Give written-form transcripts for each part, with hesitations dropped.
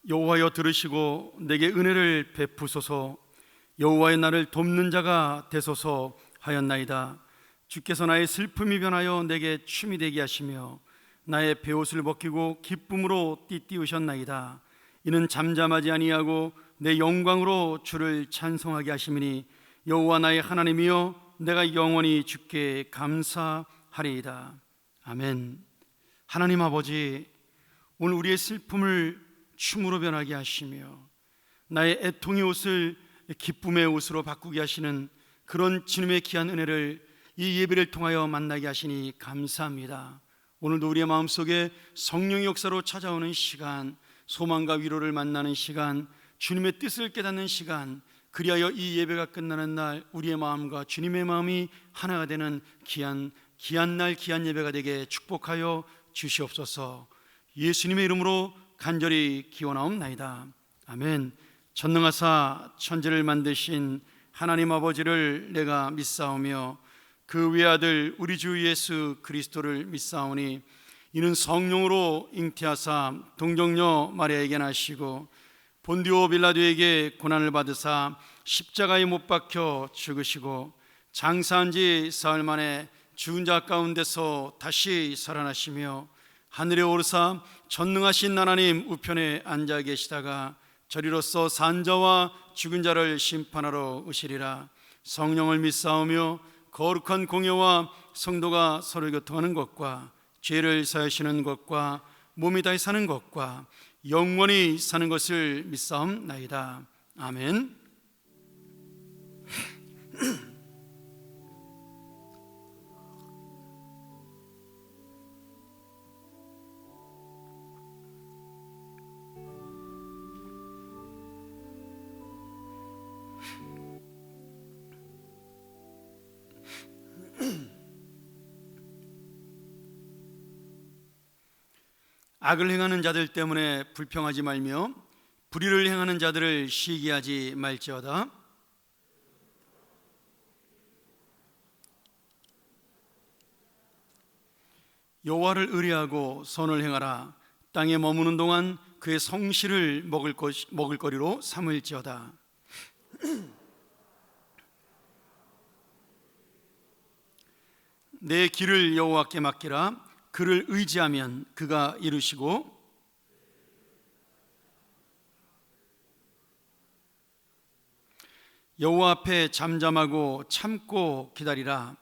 여호와여 들으시고 내게 은혜를 베푸소서. 여호와의 나를 돕는 자가 되소서 하였나이다. 주께서 나의 슬픔이 변하여 내게 춤이 되게 하시며 나의 베옷을 벗기고 기쁨으로 띠띠우셨나이다. 이는 잠잠하지 아니하고 내 영광으로 주를 찬송하게 하심이니 여호와 나의 하나님이여 내가 영원히 주께 감사하리이다. 아멘. 하나님 아버지, 오늘 우리의 슬픔을 춤으로 변하게 하시며 나의 애통의 옷을 기쁨의 옷으로 바꾸게 하시는 그런 주님의 귀한 은혜를 이 예배를 통하여 만나게 하시니 감사합니다. 오늘도 우리의 마음속에 성령의 역사로 찾아오는 시간, 소망과 위로를 만나는 시간, 주님의 뜻을 깨닫는 시간, 그리하여 이 예배가 끝나는 날 우리의 마음과 주님의 마음이 하나가 되는 귀한 날, 귀한 예배가 되게 축복하여 주시옵소서. 예수님의 이름으로 간절히 기원하옵나이다. 아멘. 전능하사 천지를 만드신 하나님 아버지를 내가 믿사오며 그 외아들 우리 주 예수 그리스도를 믿사오니 이는 성령으로 잉태하사 동정녀 마리아에게 나시고 본디오 빌라도에게 고난을 받으사 십자가에 못 박혀 죽으시고 장사한 지 사흘 만에 죽은 자 가운데서 다시 살아나시며 하늘에 오르사 전능하신 하나님 우편에 앉아 계시다가 저리로서 산자와 죽은 자를 심판하러 오시리라. 성령을 믿사오며 거룩한 공예와 성도가 서로 교통하는 것과 죄를 사하시는 것과 몸이 다시 사는 것과 영원히 사는 것을 믿사옵나이다. 아멘. 악을 행하는 자들 때문에 불평하지 말며 불의를 행하는 자들을 시기하지 말지어다. 여호와를 의뢰하고 선을 행하라. 땅에 머무는 동안 그의 성실을 먹을 거리로 삼을지어다. 내 길을 여호와께 맡기라. 그를 의지하면 그가 이루시고 여호와 앞에 잠잠하고 참고 기다리라.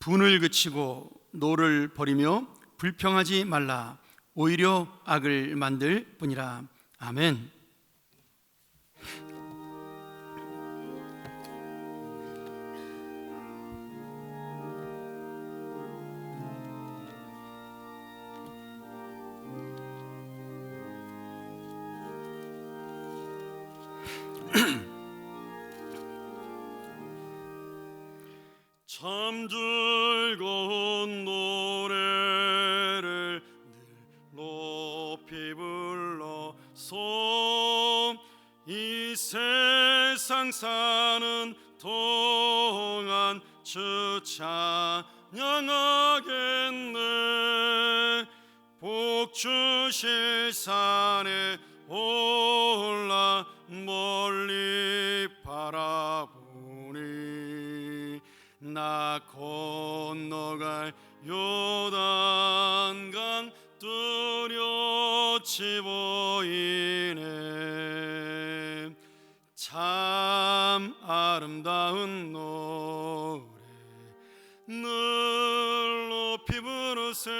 분을 그치고 노를 버리며 불평하지 말라. 오히려 악을 만들 뿐이라. 아멘. 참 즐거운 노래를 늘 높이 불러서 이 세상 사는 동안 주 찬양하겠네. 복 주실 산에 올라 멀리 바라보니 나 건너갈 요단강 뚜렷이 보이네. 참 아름다운 노래 늘 높이 부르세.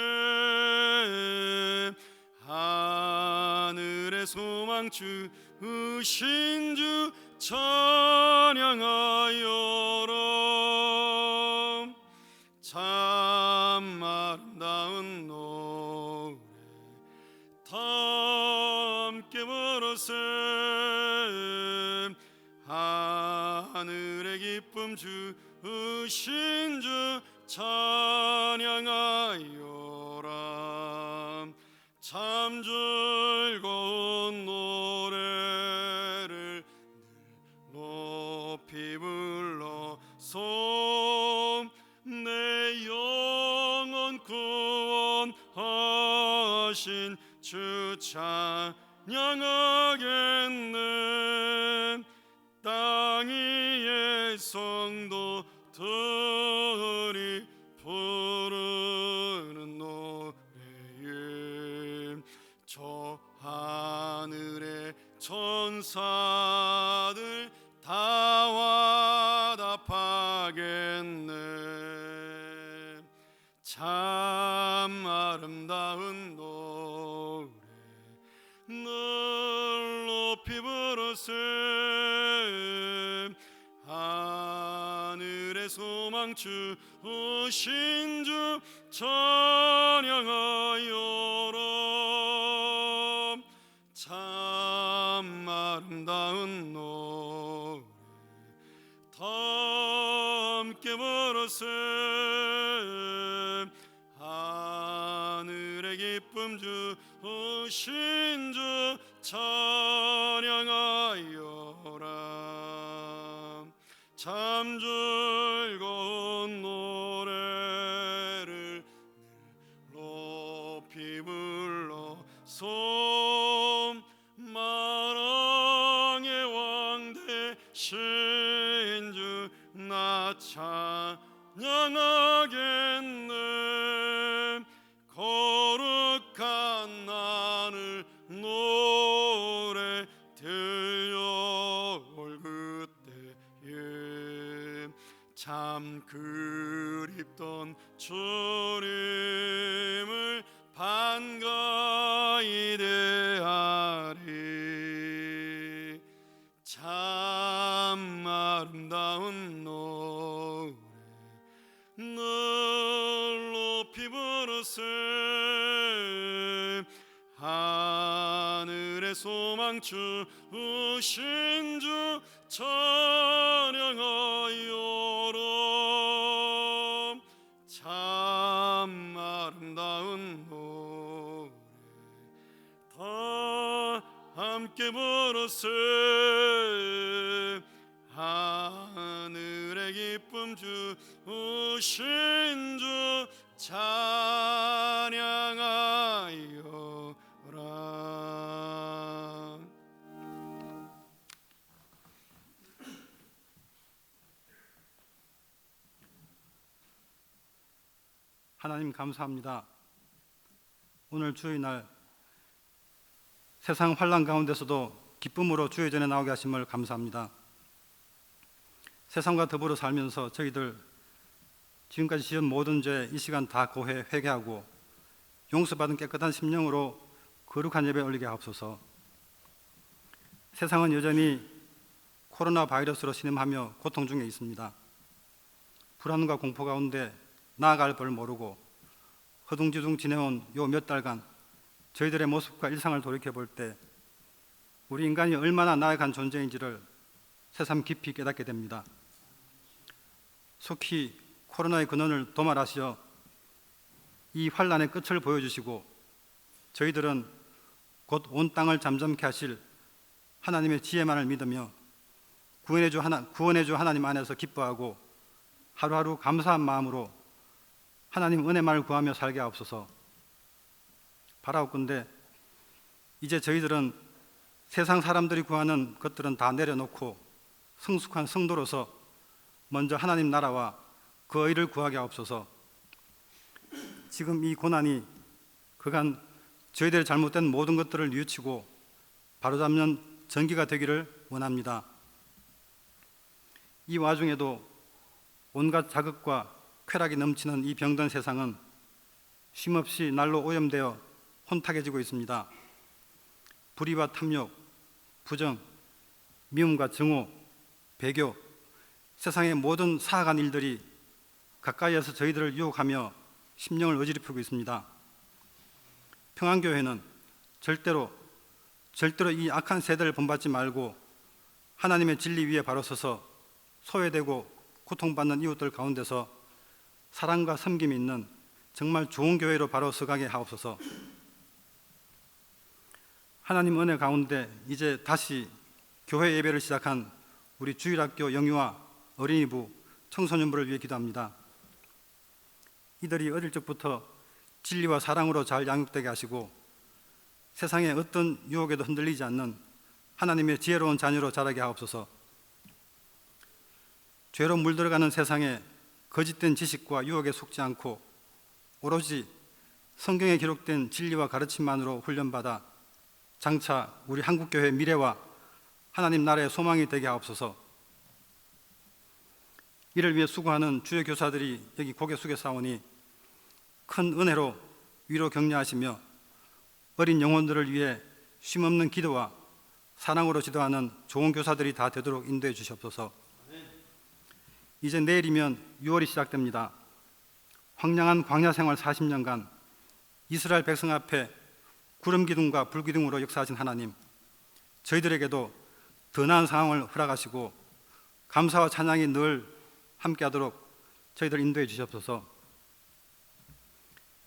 하늘의 소망 주신 주 찬양하여라. 참 아름다운 노래 다 함께 부르세. 하늘의 기쁨 주신 주 찬양하여라. 참 즐거운 노래를 늘 높이 불러서 내 영혼 하신 주 찬양하겠네. 땅 위의 성도들이 부르는 노래에 저 하늘의 천사들 다 와답하겠네. 참 아름다운 노래 늘 높이 부르세. 하늘의 소망 주신 주 찬양하여라. 참 아름다운 노래 다 함께 부르세. 하늘의 기쁨 주신 주 찬양하여라. 참 즐거운 노래를 늘 높이 불러서 만왕의 왕 되신 주 나 찬양하겠네. 거룩한 하늘 노래 들려올 그때에 참 그립던 주님을 반가이 대하리. 참 아름다운 노래 늘 높이 부르세. 하늘의 소망 주신 주 찬양하여라. 참 아름다운 노래 다 함께 부르세. 하늘의 기쁨 주신 주 찬양하여라. 하나님 감사합니다. 오늘 주의 날 세상 환난 가운데서도 기쁨으로 주의 전에 나오게 하심을 감사합니다. 세상과 더불어 살면서 저희들 지금까지 지은 모든 죄 이 시간 다 고해 회개하고 용서받은 깨끗한 심령으로 거룩한 예배 올리게 하옵소서. 세상은 여전히 코로나 바이러스로 신음하며 고통 중에 있습니다. 불안과 공포 가운데 나아갈 걸 모르고 허둥지둥 지내온 요 몇 달간 저희들의 모습과 일상을 돌이켜볼 때 우리 인간이 얼마나 나약한 존재인지를 새삼 깊이 깨닫게 됩니다. 속히 코로나의 근원을 도말하시어 이 환난의 끝을 보여주시고 저희들은 곧 온 땅을 잠잠케 하실 하나님의 지혜만을 믿으며 구원의 주 하나님 안에서 기뻐하고 하루하루 감사한 마음으로 하나님 은혜만을 구하며 살게 하옵소서. 바라옵건대 이제 저희들은 세상 사람들이 구하는 것들은 다 내려놓고 성숙한 성도로서 먼저 하나님 나라와 그 의를 구하게 하옵소서. 지금 이 고난이 그간 저희들의 잘못된 모든 것들을 뉘우치고 바로잡는 전기가 되기를 원합니다. 이 와중에도 온갖 자극과 쾌락이 넘치는 이 병든 세상은 쉼없이 날로 오염되어 혼탁해지고 있습니다. 불의와 탐욕, 부정, 미움과 증오, 배교, 세상의 모든 사악한 일들이 가까이에서 저희들을 유혹하며 심령을 어지럽히고 있습니다. 평안교회는 절대로 이 악한 세대를 본받지 말고 하나님의 진리 위에 바로 서서 소외되고 고통받는 이웃들 가운데서 사랑과 섬김이 있는 정말 좋은 교회로 바로 서가게 하옵소서. 하나님 은혜 가운데 이제 다시 교회 예배를 시작한 우리 주일학교 영유아, 어린이부, 청소년부를 위해 기도합니다. 이들이 어릴 적부터 진리와 사랑으로 잘 양육되게 하시고 세상의 어떤 유혹에도 흔들리지 않는 하나님의 지혜로운 자녀로 자라게 하옵소서. 죄로 물들어가는 세상에 거짓된 지식과 유혹에 속지 않고 오로지 성경에 기록된 진리와 가르침만으로 훈련받아 장차 우리 한국교회의 미래와 하나님 나라의 소망이 되게 하옵소서. 이를 위해 수고하는 주요 교사들이 여기 고개 숙여 싸우니 큰 은혜로 위로 격려하시며 어린 영혼들을 위해 쉼없는 기도와 사랑으로 지도하는 좋은 교사들이 다 되도록 인도해 주시옵소서. 이제 내일이면 6월이 시작됩니다. 황량한 광야 생활 40년간 이스라엘 백성 앞에 구름 기둥과 불 기둥으로 역사하신 하나님, 저희들에게도 더 나은 상황을 허락하시고 감사와 찬양이 늘 함께하도록 저희들 인도해 주시옵소서.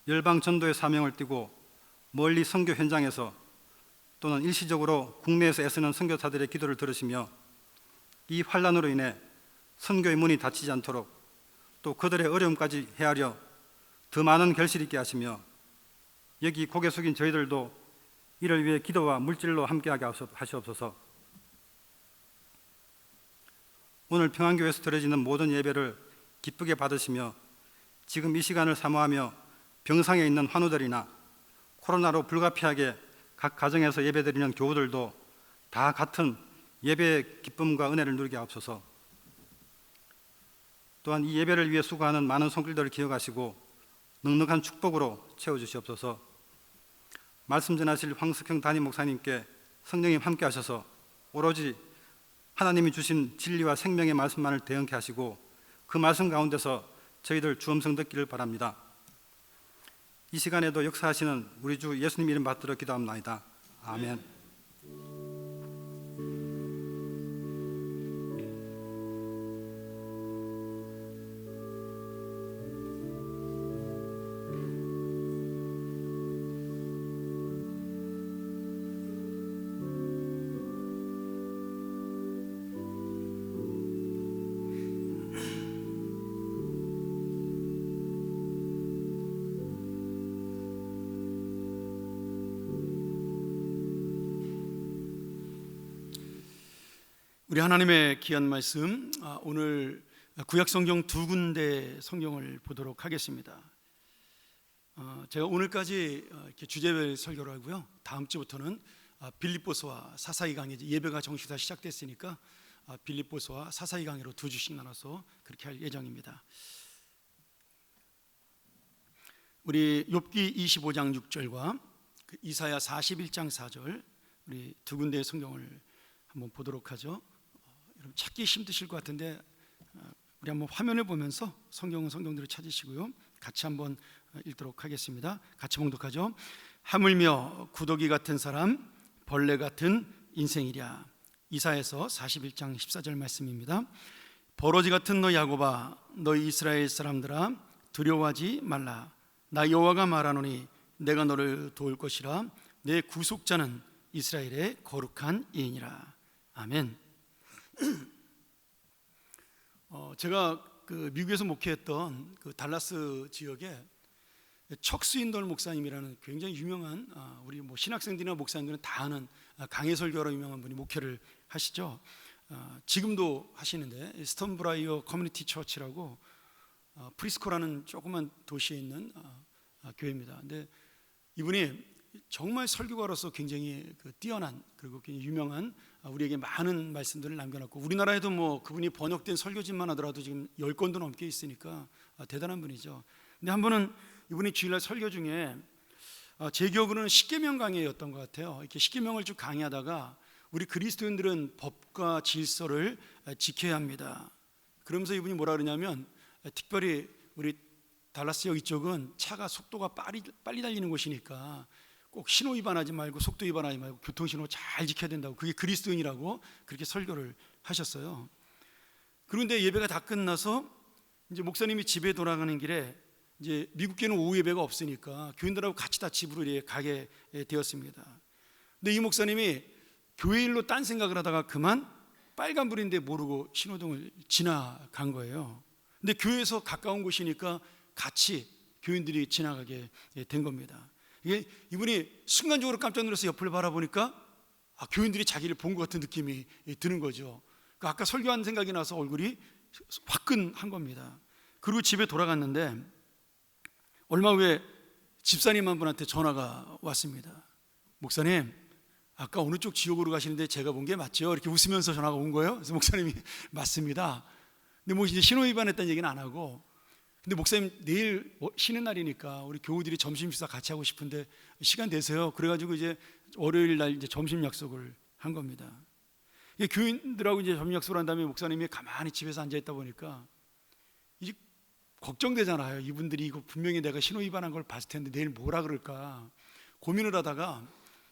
열방 전도의 사명을 띠고 멀리 선교 현장에서 또는 일시적으로 국내에서 애쓰는 선교사들의 기도를 들으시며 이 환난으로 인해 선교의 문이 닫히지 않도록 또 그들의 어려움까지 헤아려 더 많은 결실 있게 하시며 여기 고개 숙인 저희들도 이를 위해 기도와 물질로 함께하게 하시옵소서. 오늘 평안교회에서 드려지는 모든 예배를 기쁘게 받으시며 지금 이 시간을 사모하며 병상에 있는 환우들이나 코로나로 불가피하게 각 가정에서 예배드리는 교우들도 다 같은 예배의 기쁨과 은혜를 누리게 하옵소서. 또한 이 예배를 위해 수고하는 많은 손길들을 기억하시고 넉넉한 축복으로 채워주시옵소서. 말씀 전하실 황석형 담임 목사님께 성령님 함께 하셔서 오로지 하나님이 주신 진리와 생명의 말씀만을 대응케 하시고 그 말씀 가운데서 저희들 주 음성 듣기를 바랍니다. 이 시간에도 역사하시는 우리 주 예수님 이름 받들어 기도합나이다. 아멘. 우리 하나님의 귀한 말씀, 오늘 구약 성경 두 군데 성경을 보도록 하겠습니다. 제가 오늘까지 이렇게 주제별 설교를 하고요. 다음 주부터는 빌립보서와 사사기 강의, 예배가 정식 다 시작됐으니까 빌립보서와 사사기 강의로 두 주씩 나눠서 그렇게 할 예정입니다. 우리 욥기 25장 6절과 이사야 41장 4절 우리 두 군데의 성경을 한번 보도록 하죠. 여러분 찾기 힘드실 것 같은데 우리 한번 화면을 보면서 성경은 성경대로 찾으시고요. 같이 한번 읽도록 하겠습니다. 같이 봉독하죠. 하물며 구더기 같은 사람, 벌레 같은 인생이랴. 이사야서 41장 14절 말씀입니다. 버러지 같은 너 야곱아, 너희 이스라엘 사람들아, 두려워하지 말라. 나 여호와가 말하노니 내가 너를 도울 것이라. 내 구속자는 이스라엘의 거룩한 이인이라. 아멘. 제가 미국에서 목회했던 달라스 지역에 척스윈돌 목사님이라는 굉장히 유명한 우리 신학생들이나 목사님들은 다 아는 강해 설교로 유명한 분이 목회를 하시죠. 지금도 하시는데 스턴브라이어 커뮤니티 처치라고 프리스코라는 조그만 도시에 있는 교회입니다. 근데 이분이 정말 설교가로서 굉장히 뛰어난 그리고 굉장히 유명한 우리에게 많은 말씀들을 남겨놨고 우리나라에도 그분이 번역된 설교집만 하더라도 지금 10권도 넘게 있으니까 대단한 분이죠. 근데 한 번은 이분이 주일날 설교 중에 제 기억으로는 십계명 강의였던 것 같아요. 이렇게 십계명을 쭉 강의하다가 우리 그리스도인들은 법과 질서를 지켜야 합니다. 그러면서 이분이 뭐라 그러냐면 특별히 우리 달라스역 이쪽은 차가 속도가 빨리 달리는 곳이니까 꼭 신호 위반하지 말고 속도 위반하지 말고 교통신호 잘 지켜야 된다고, 그게 그리스도인이라고 그렇게 설교를 하셨어요. 그런데 예배가 다 끝나서 이제 목사님이 집에 돌아가는 길에 이제 미국교회는 오후 예배가 없으니까 교인들하고 같이 다 집으로 가게 되었습니다. 근데 이 목사님이 교회 일로 딴 생각을 하다가 그만 빨간불인데 모르고 신호등을 지나간 거예요. 근데 교회에서 가까운 곳이니까 같이 교인들이 지나가게 된 겁니다. 이분이 순간적으로 깜짝 놀라서 옆을 바라보니까 교인들이 자기를 본 것 같은 느낌이 드는 거죠. 그러니까 아까 설교한 생각이 나서 얼굴이 화끈한 겁니다. 그리고 집에 돌아갔는데 얼마 후에 집사님 한 분한테 전화가 왔습니다. 목사님, 아까 어느 쪽 지옥으로 가시는데 제가 본 게 맞죠? 이렇게 웃으면서 전화가 온 거예요. 그래서 목사님이 맞습니다. 근데 뭐 이제 신호 위반했다는 얘기는 안 하고, 근데 목사님 내일 쉬는 날이니까 우리 교우들이 점심 식사 같이 하고 싶은데 시간 되세요? 그래가지고 이제 월요일 날 이제 점심 약속을 한 겁니다. 교인들하고 이제 점심 약속을 한 다음에 목사님이 가만히 집에서 앉아 있다 보니까 이제 걱정되잖아요. 이분들이 이거 분명히 내가 신호 위반한 걸 봤을 텐데 내일 뭐라 그럴까 고민을 하다가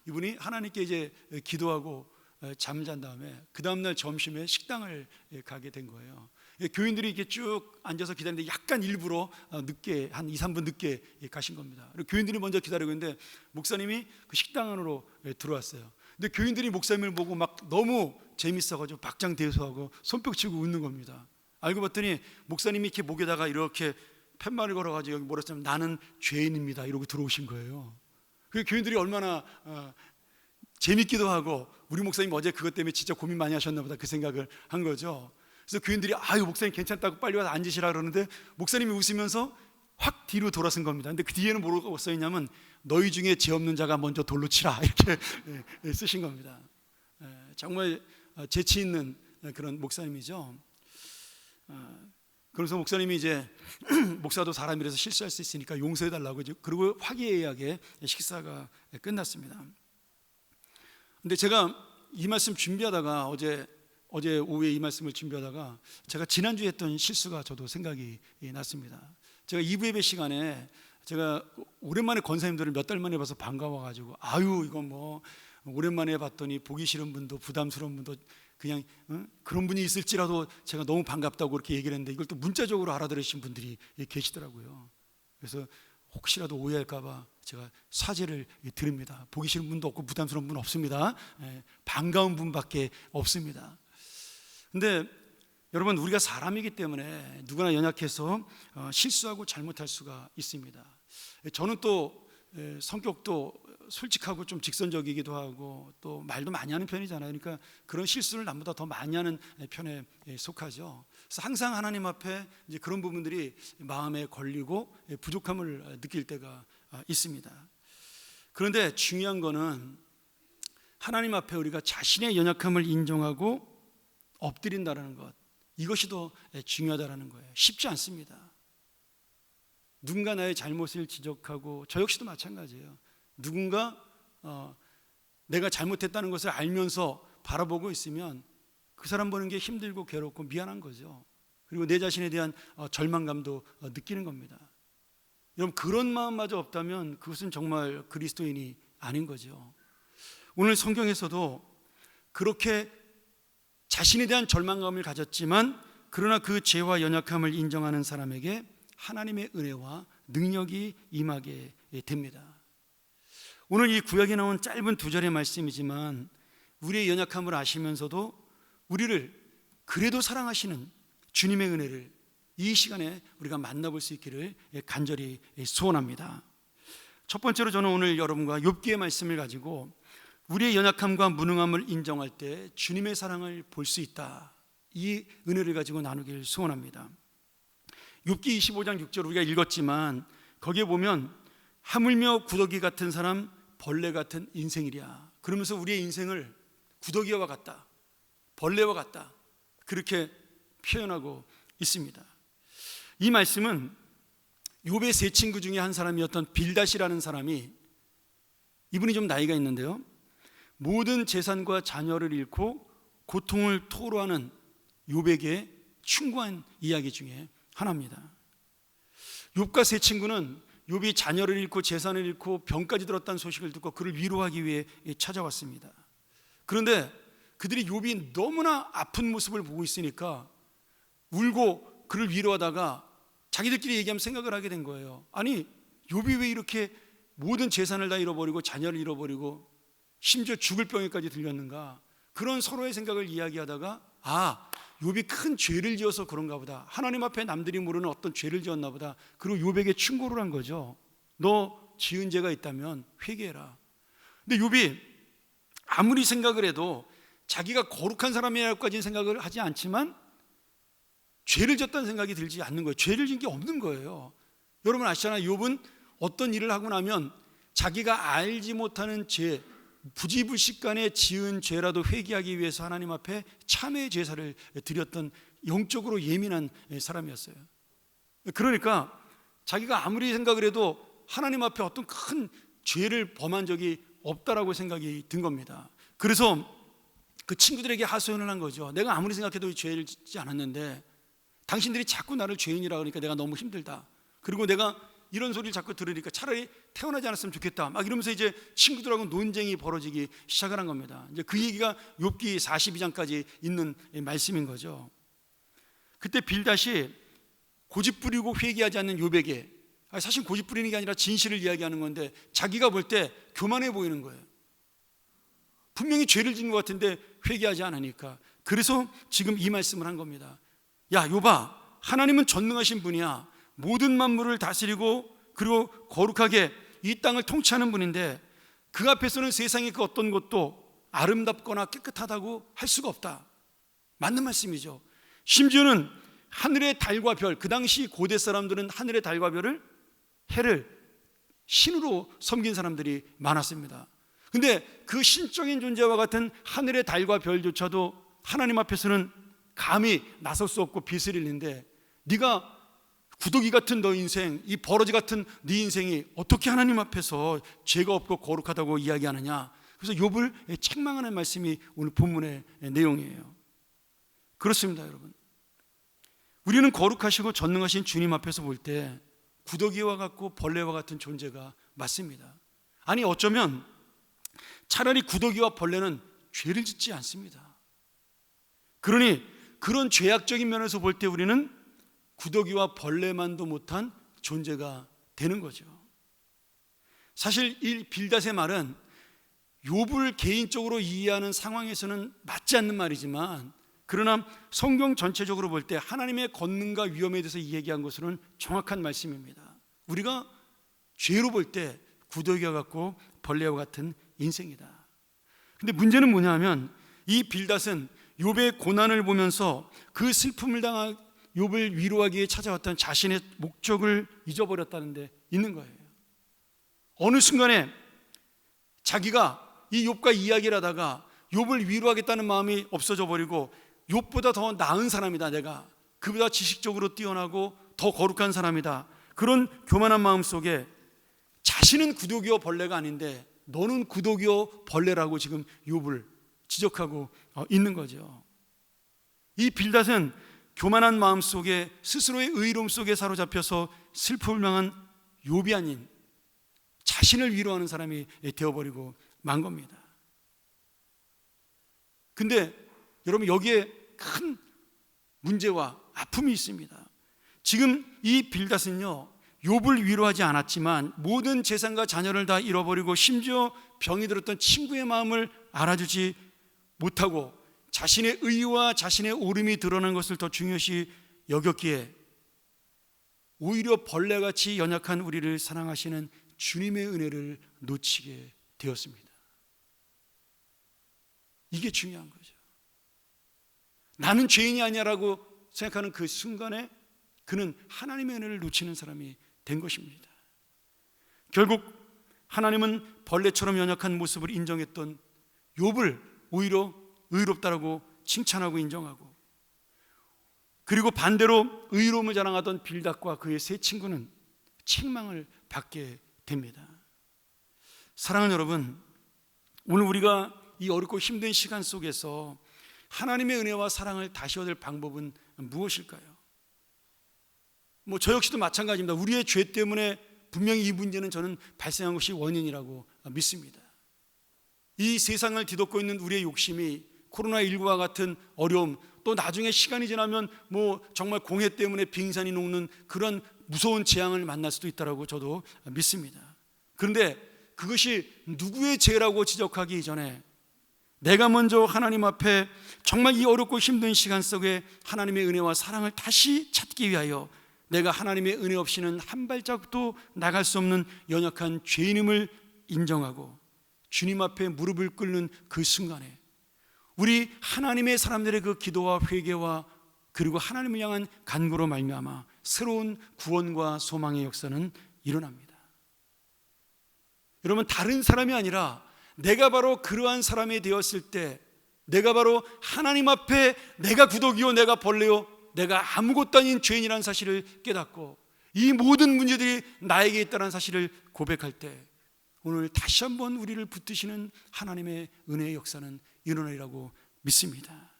이분이 하나님께 이제 기도하고 잠잔 다음에 그 다음날 점심에 식당을 가게 된 거예요. 교인들이 이렇게 쭉 앉아서 기다리는데 약간 일부러 늦게 한 2, 3분 늦게 가신 겁니다. 그리고 교인들이 먼저 기다리고 있는데 목사님이 그 식당 안으로 들어왔어요. 근데 교인들이 목사님을 보고 막 너무 재밌어가지고 박장대소하고 손뼉 치고 웃는 겁니다. 알고 봤더니 목사님이 이렇게 목에다가 이렇게 팻말을 걸어가지고 여기 뭐라 했냐면 나는 죄인입니다 이러고 들어오신 거예요. 그 교인들이 얼마나 재밌기도 하고 우리 목사님 어제 그것 때문에 진짜 고민 많이 하셨나 보다 그 생각을 한 거죠. 그래서 교인들이 아유 목사님 괜찮다고 빨리 와서 앉으시라 그러는데 목사님이 웃으면서 확 뒤로 돌아선 겁니다. 근데 그 뒤에는 뭐라고 써있냐면 너희 중에 죄 없는 자가 먼저 돌로 치라 이렇게 쓰신 겁니다. 정말 재치 있는 그런 목사님이죠. 그래서 목사님이 이제 목사도 사람이라서 실수할 수 있으니까 용서해 달라고 그리고 화기애애하게 식사가 끝났습니다. 근데 제가 이 말씀 준비하다가 어제 오후에 이 말씀을 준비하다가 제가 지난주에 했던 실수가 저도 생각이 났습니다. 제가 2부 예배 시간에 제가 오랜만에 권사님들을 몇 달 만에 봐서 반가워가지고 아유 이건 뭐 오랜만에 봤더니 보기 싫은 분도 부담스러운 분도 그냥 그런 분이 있을지라도 제가 너무 반갑다고 그렇게 얘기를 했는데 이걸 또 문자적으로 알아들으신 분들이 계시더라고요. 그래서 혹시라도 오해할까봐 제가 사죄를 드립니다. 보기 싫은 분도 없고 부담스러운 분 없습니다. 반가운 분밖에 없습니다. 근데 여러분 우리가 사람이기 때문에 누구나 연약해서 실수하고 잘못할 수가 있습니다. 저는 또 성격도 솔직하고 좀 직선적이기도 하고 또 말도 많이 하는 편이잖아요. 그러니까 그런 실수를 남보다 더 많이 하는 편에 속하죠. 그래서 항상 하나님 앞에 이제 그런 부분들이 마음에 걸리고 부족함을 느낄 때가 있습니다. 그런데 중요한 거는 하나님 앞에 우리가 자신의 연약함을 인정하고 엎드린다는 것, 이것이 더 중요하다는 거예요. 쉽지 않습니다. 누군가 나의 잘못을 지적하고 저 역시도 마찬가지예요. 누군가 내가 잘못했다는 것을 알면서 바라보고 있으면 그 사람 보는 게 힘들고 괴롭고 미안한 거죠. 그리고 내 자신에 대한 절망감도 느끼는 겁니다. 여러분 그런 마음마저 없다면 그것은 정말 그리스도인이 아닌 거죠. 오늘 성경에서도 그렇게 자신에 대한 절망감을 가졌지만 그러나 그 죄와 연약함을 인정하는 사람에게 하나님의 은혜와 능력이 임하게 됩니다. 오늘 이 구약에 나온 짧은 2절의 말씀이지만 우리의 연약함을 아시면서도 우리를 그래도 사랑하시는 주님의 은혜를 이 시간에 우리가 만나볼 수 있기를 간절히 소원합니다. 첫 번째로 저는 오늘 여러분과 욥기의 말씀을 가지고 우리의 연약함과 무능함을 인정할 때 주님의 사랑을 볼 수 있다, 이 은혜를 가지고 나누길 소원합니다. 욥기 25장 6절 우리가 읽었지만 거기에 보면 하물며 구더기 같은 사람 벌레 같은 인생이랴, 그러면서 우리의 인생을 구더기와 같다, 벌레와 같다, 그렇게 표현하고 있습니다. 이 말씀은 욥의 세 친구 중에 한 사람이었던 빌닷이라는 사람이, 이분이 좀 나이가 있는데요, 모든 재산과 자녀를 잃고 고통을 토로하는 욥에게 충고한 이야기 중에 하나입니다. 욥과 세 친구는 욥이 자녀를 잃고 재산을 잃고 병까지 들었다는 소식을 듣고 그를 위로하기 위해 찾아왔습니다. 그런데 그들이 욥이 너무나 아픈 모습을 보고 있으니까 울고 그를 위로하다가 자기들끼리 얘기하면 생각을 하게 된 거예요. 아니 욥이 왜 이렇게 모든 재산을 다 잃어버리고 자녀를 잃어버리고 심지어 죽을 병에까지 들렸는가, 그런 서로의 생각을 이야기하다가 욥이 큰 죄를 지어서 그런가 보다, 하나님 앞에 남들이 모르는 어떤 죄를 지었나 보다, 그리고 욥에게 충고를 한 거죠. 너 지은 죄가 있다면 회개해라. 근데 욥이 아무리 생각을 해도 자기가 거룩한 사람이라고까지는 생각을 하지 않지만 죄를 졌다는 생각이 들지 않는 거예요. 죄를 진 게 없는 거예요. 여러분 아시잖아요. 욥은 어떤 일을 하고 나면 자기가 알지 못하는 죄, 부지불식간에 지은 죄라도 회개하기 위해서 하나님 앞에 참회의 제사를 드렸던 영적으로 예민한 사람이었어요. 그러니까 자기가 아무리 생각을 해도 하나님 앞에 어떤 큰 죄를 범한 적이 없다라고 생각이 든 겁니다. 그래서 그 친구들에게 하소연을 한 거죠. 내가 아무리 생각해도 죄를 짓지 않았는데 당신들이 자꾸 나를 죄인이라 그러니까 내가 너무 힘들다. 그리고 내가 이런 소리를 자꾸 들으니까 차라리 태어나지 않았으면 좋겠다. 막 이러면서 이제 친구들하고 논쟁이 벌어지기 시작을 한 겁니다. 이제 그 얘기가 욥기 42장까지 있는 말씀인 거죠. 그때 빌닷이 고집 부리고 회개하지 않는 욥에게, 사실 고집 부리는 게 아니라 진실을 이야기하는 건데 자기가 볼 때 교만해 보이는 거예요. 분명히 죄를 지은 것 같은데 회개하지 않으니까. 그래서 지금 이 말씀을 한 겁니다. 야 욥아, 하나님은 전능하신 분이야. 모든 만물을 다스리고 그리고 거룩하게 이 땅을 통치하는 분인데 그 앞에서는 세상의 그 어떤 것도 아름답거나 깨끗하다고 할 수가 없다. 맞는 말씀이죠. 심지어는 하늘의 달과 별, 그 당시 고대 사람들은 하늘의 달과 별을, 해를 신으로 섬긴 사람들이 많았습니다. 근데 그 신적인 존재와 같은 하늘의 달과 별조차도 하나님 앞에서는 감히 나설 수 없고 빚을 잃는데 네가 구더기 같은 너 인생, 이 버러지 같은 네 인생이 어떻게 하나님 앞에서 죄가 없고 거룩하다고 이야기하느냐. 그래서 욥을 책망하는 말씀이 오늘 본문의 내용이에요. 그렇습니다, 여러분. 우리는 거룩하시고 전능하신 주님 앞에서 볼 때 구더기와 같고 벌레와 같은 존재가 맞습니다. 아니 어쩌면 차라리 구더기와 벌레는 죄를 짓지 않습니다. 그러니 그런 죄악적인 면에서 볼 때 우리는 구더기와 벌레만도 못한 존재가 되는 거죠. 사실 이 빌닷의 말은 욥을 개인적으로 이해하는 상황에서는 맞지 않는 말이지만, 그러나 성경 전체적으로 볼 때 하나님의 권능과 위엄에 대해서 얘기한 것으로는 정확한 말씀입니다. 우리가 죄로 볼 때 구더기와 같고 벌레와 같은 인생이다. 근데 문제는 뭐냐면 이 빌닷은 욥의 고난을 보면서 그 슬픔을 당한 욥을 위로하기 위해 찾아왔던 자신의 목적을 잊어버렸다는 데 있는 거예요. 어느 순간에 자기가 이 욥과 이야기를 하다가 욥을 위로하겠다는 마음이 없어져 버리고 욥보다 더 나은 사람이다, 내가 그보다 지식적으로 뛰어나고 더 거룩한 사람이다, 그런 교만한 마음 속에 자신은 구더기와 벌레가 아닌데 너는 구더기와 벌레라고 지금 욥을 지적하고 있는 거죠. 이 빌닷은 교만한 마음 속에 스스로의 의로움 속에 사로잡혀서 슬픔을 당한 욥이 아닌 자신을 위로하는 사람이 되어버리고 만 겁니다. 근데 여러분 여기에 큰 문제와 아픔이 있습니다. 지금 이 빌닷은요 욥을 위로하지 않았지만 모든 재산과 자녀를 다 잃어버리고 심지어 병이 들었던 친구의 마음을 알아주지 못하고 자신의 의와 자신의 옳음이 드러난 것을 더 중요시 여겼기에 오히려 벌레같이 연약한 우리를 사랑하시는 주님의 은혜를 놓치게 되었습니다. 이게 중요한 거죠. 나는 죄인이 아니야라고 생각하는 그 순간에 그는 하나님의 은혜를 놓치는 사람이 된 것입니다. 결국 하나님은 벌레처럼 연약한 모습을 인정했던 욥을 오히려 의롭다라고 칭찬하고 인정하고, 그리고 반대로 의로움을 자랑하던 빌닷과 그의 세 친구는 책망을 받게 됩니다. 사랑하는 여러분, 오늘 우리가 이 어렵고 힘든 시간 속에서 하나님의 은혜와 사랑을 다시 얻을 방법은 무엇일까요? 저 역시도 마찬가지입니다. 우리의 죄 때문에 분명히 이 문제는 저는 발생한 것이 원인이라고 믿습니다. 이 세상을 뒤덮고 있는 우리의 욕심이 코로나19와 같은 어려움, 또 나중에 시간이 지나면 정말 공해 때문에 빙산이 녹는 그런 무서운 재앙을 만날 수도 있다고 저도 믿습니다. 그런데 그것이 누구의 죄라고 지적하기 이전에 내가 먼저 하나님 앞에 정말 이 어렵고 힘든 시간 속에 하나님의 은혜와 사랑을 다시 찾기 위하여 내가 하나님의 은혜 없이는 한 발짝도 나갈 수 없는 연약한 죄인임을 인정하고 주님 앞에 무릎을 꿇는 그 순간에 우리 하나님의 사람들의 그 기도와 회개와 그리고 하나님을 향한 간구로 말미암아 새로운 구원과 소망의 역사는 일어납니다. 여러분, 다른 사람이 아니라 내가 바로 그러한 사람이 되었을 때, 내가 바로 하나님 앞에 내가 구독이요 내가 벌레요 내가 아무것도 아닌 죄인이라는 사실을 깨닫고 이 모든 문제들이 나에게 있다는 사실을 고백할 때 오늘 다시 한번 우리를 붙드시는 하나님의 은혜의 역사는 일어나리라고 믿습니다.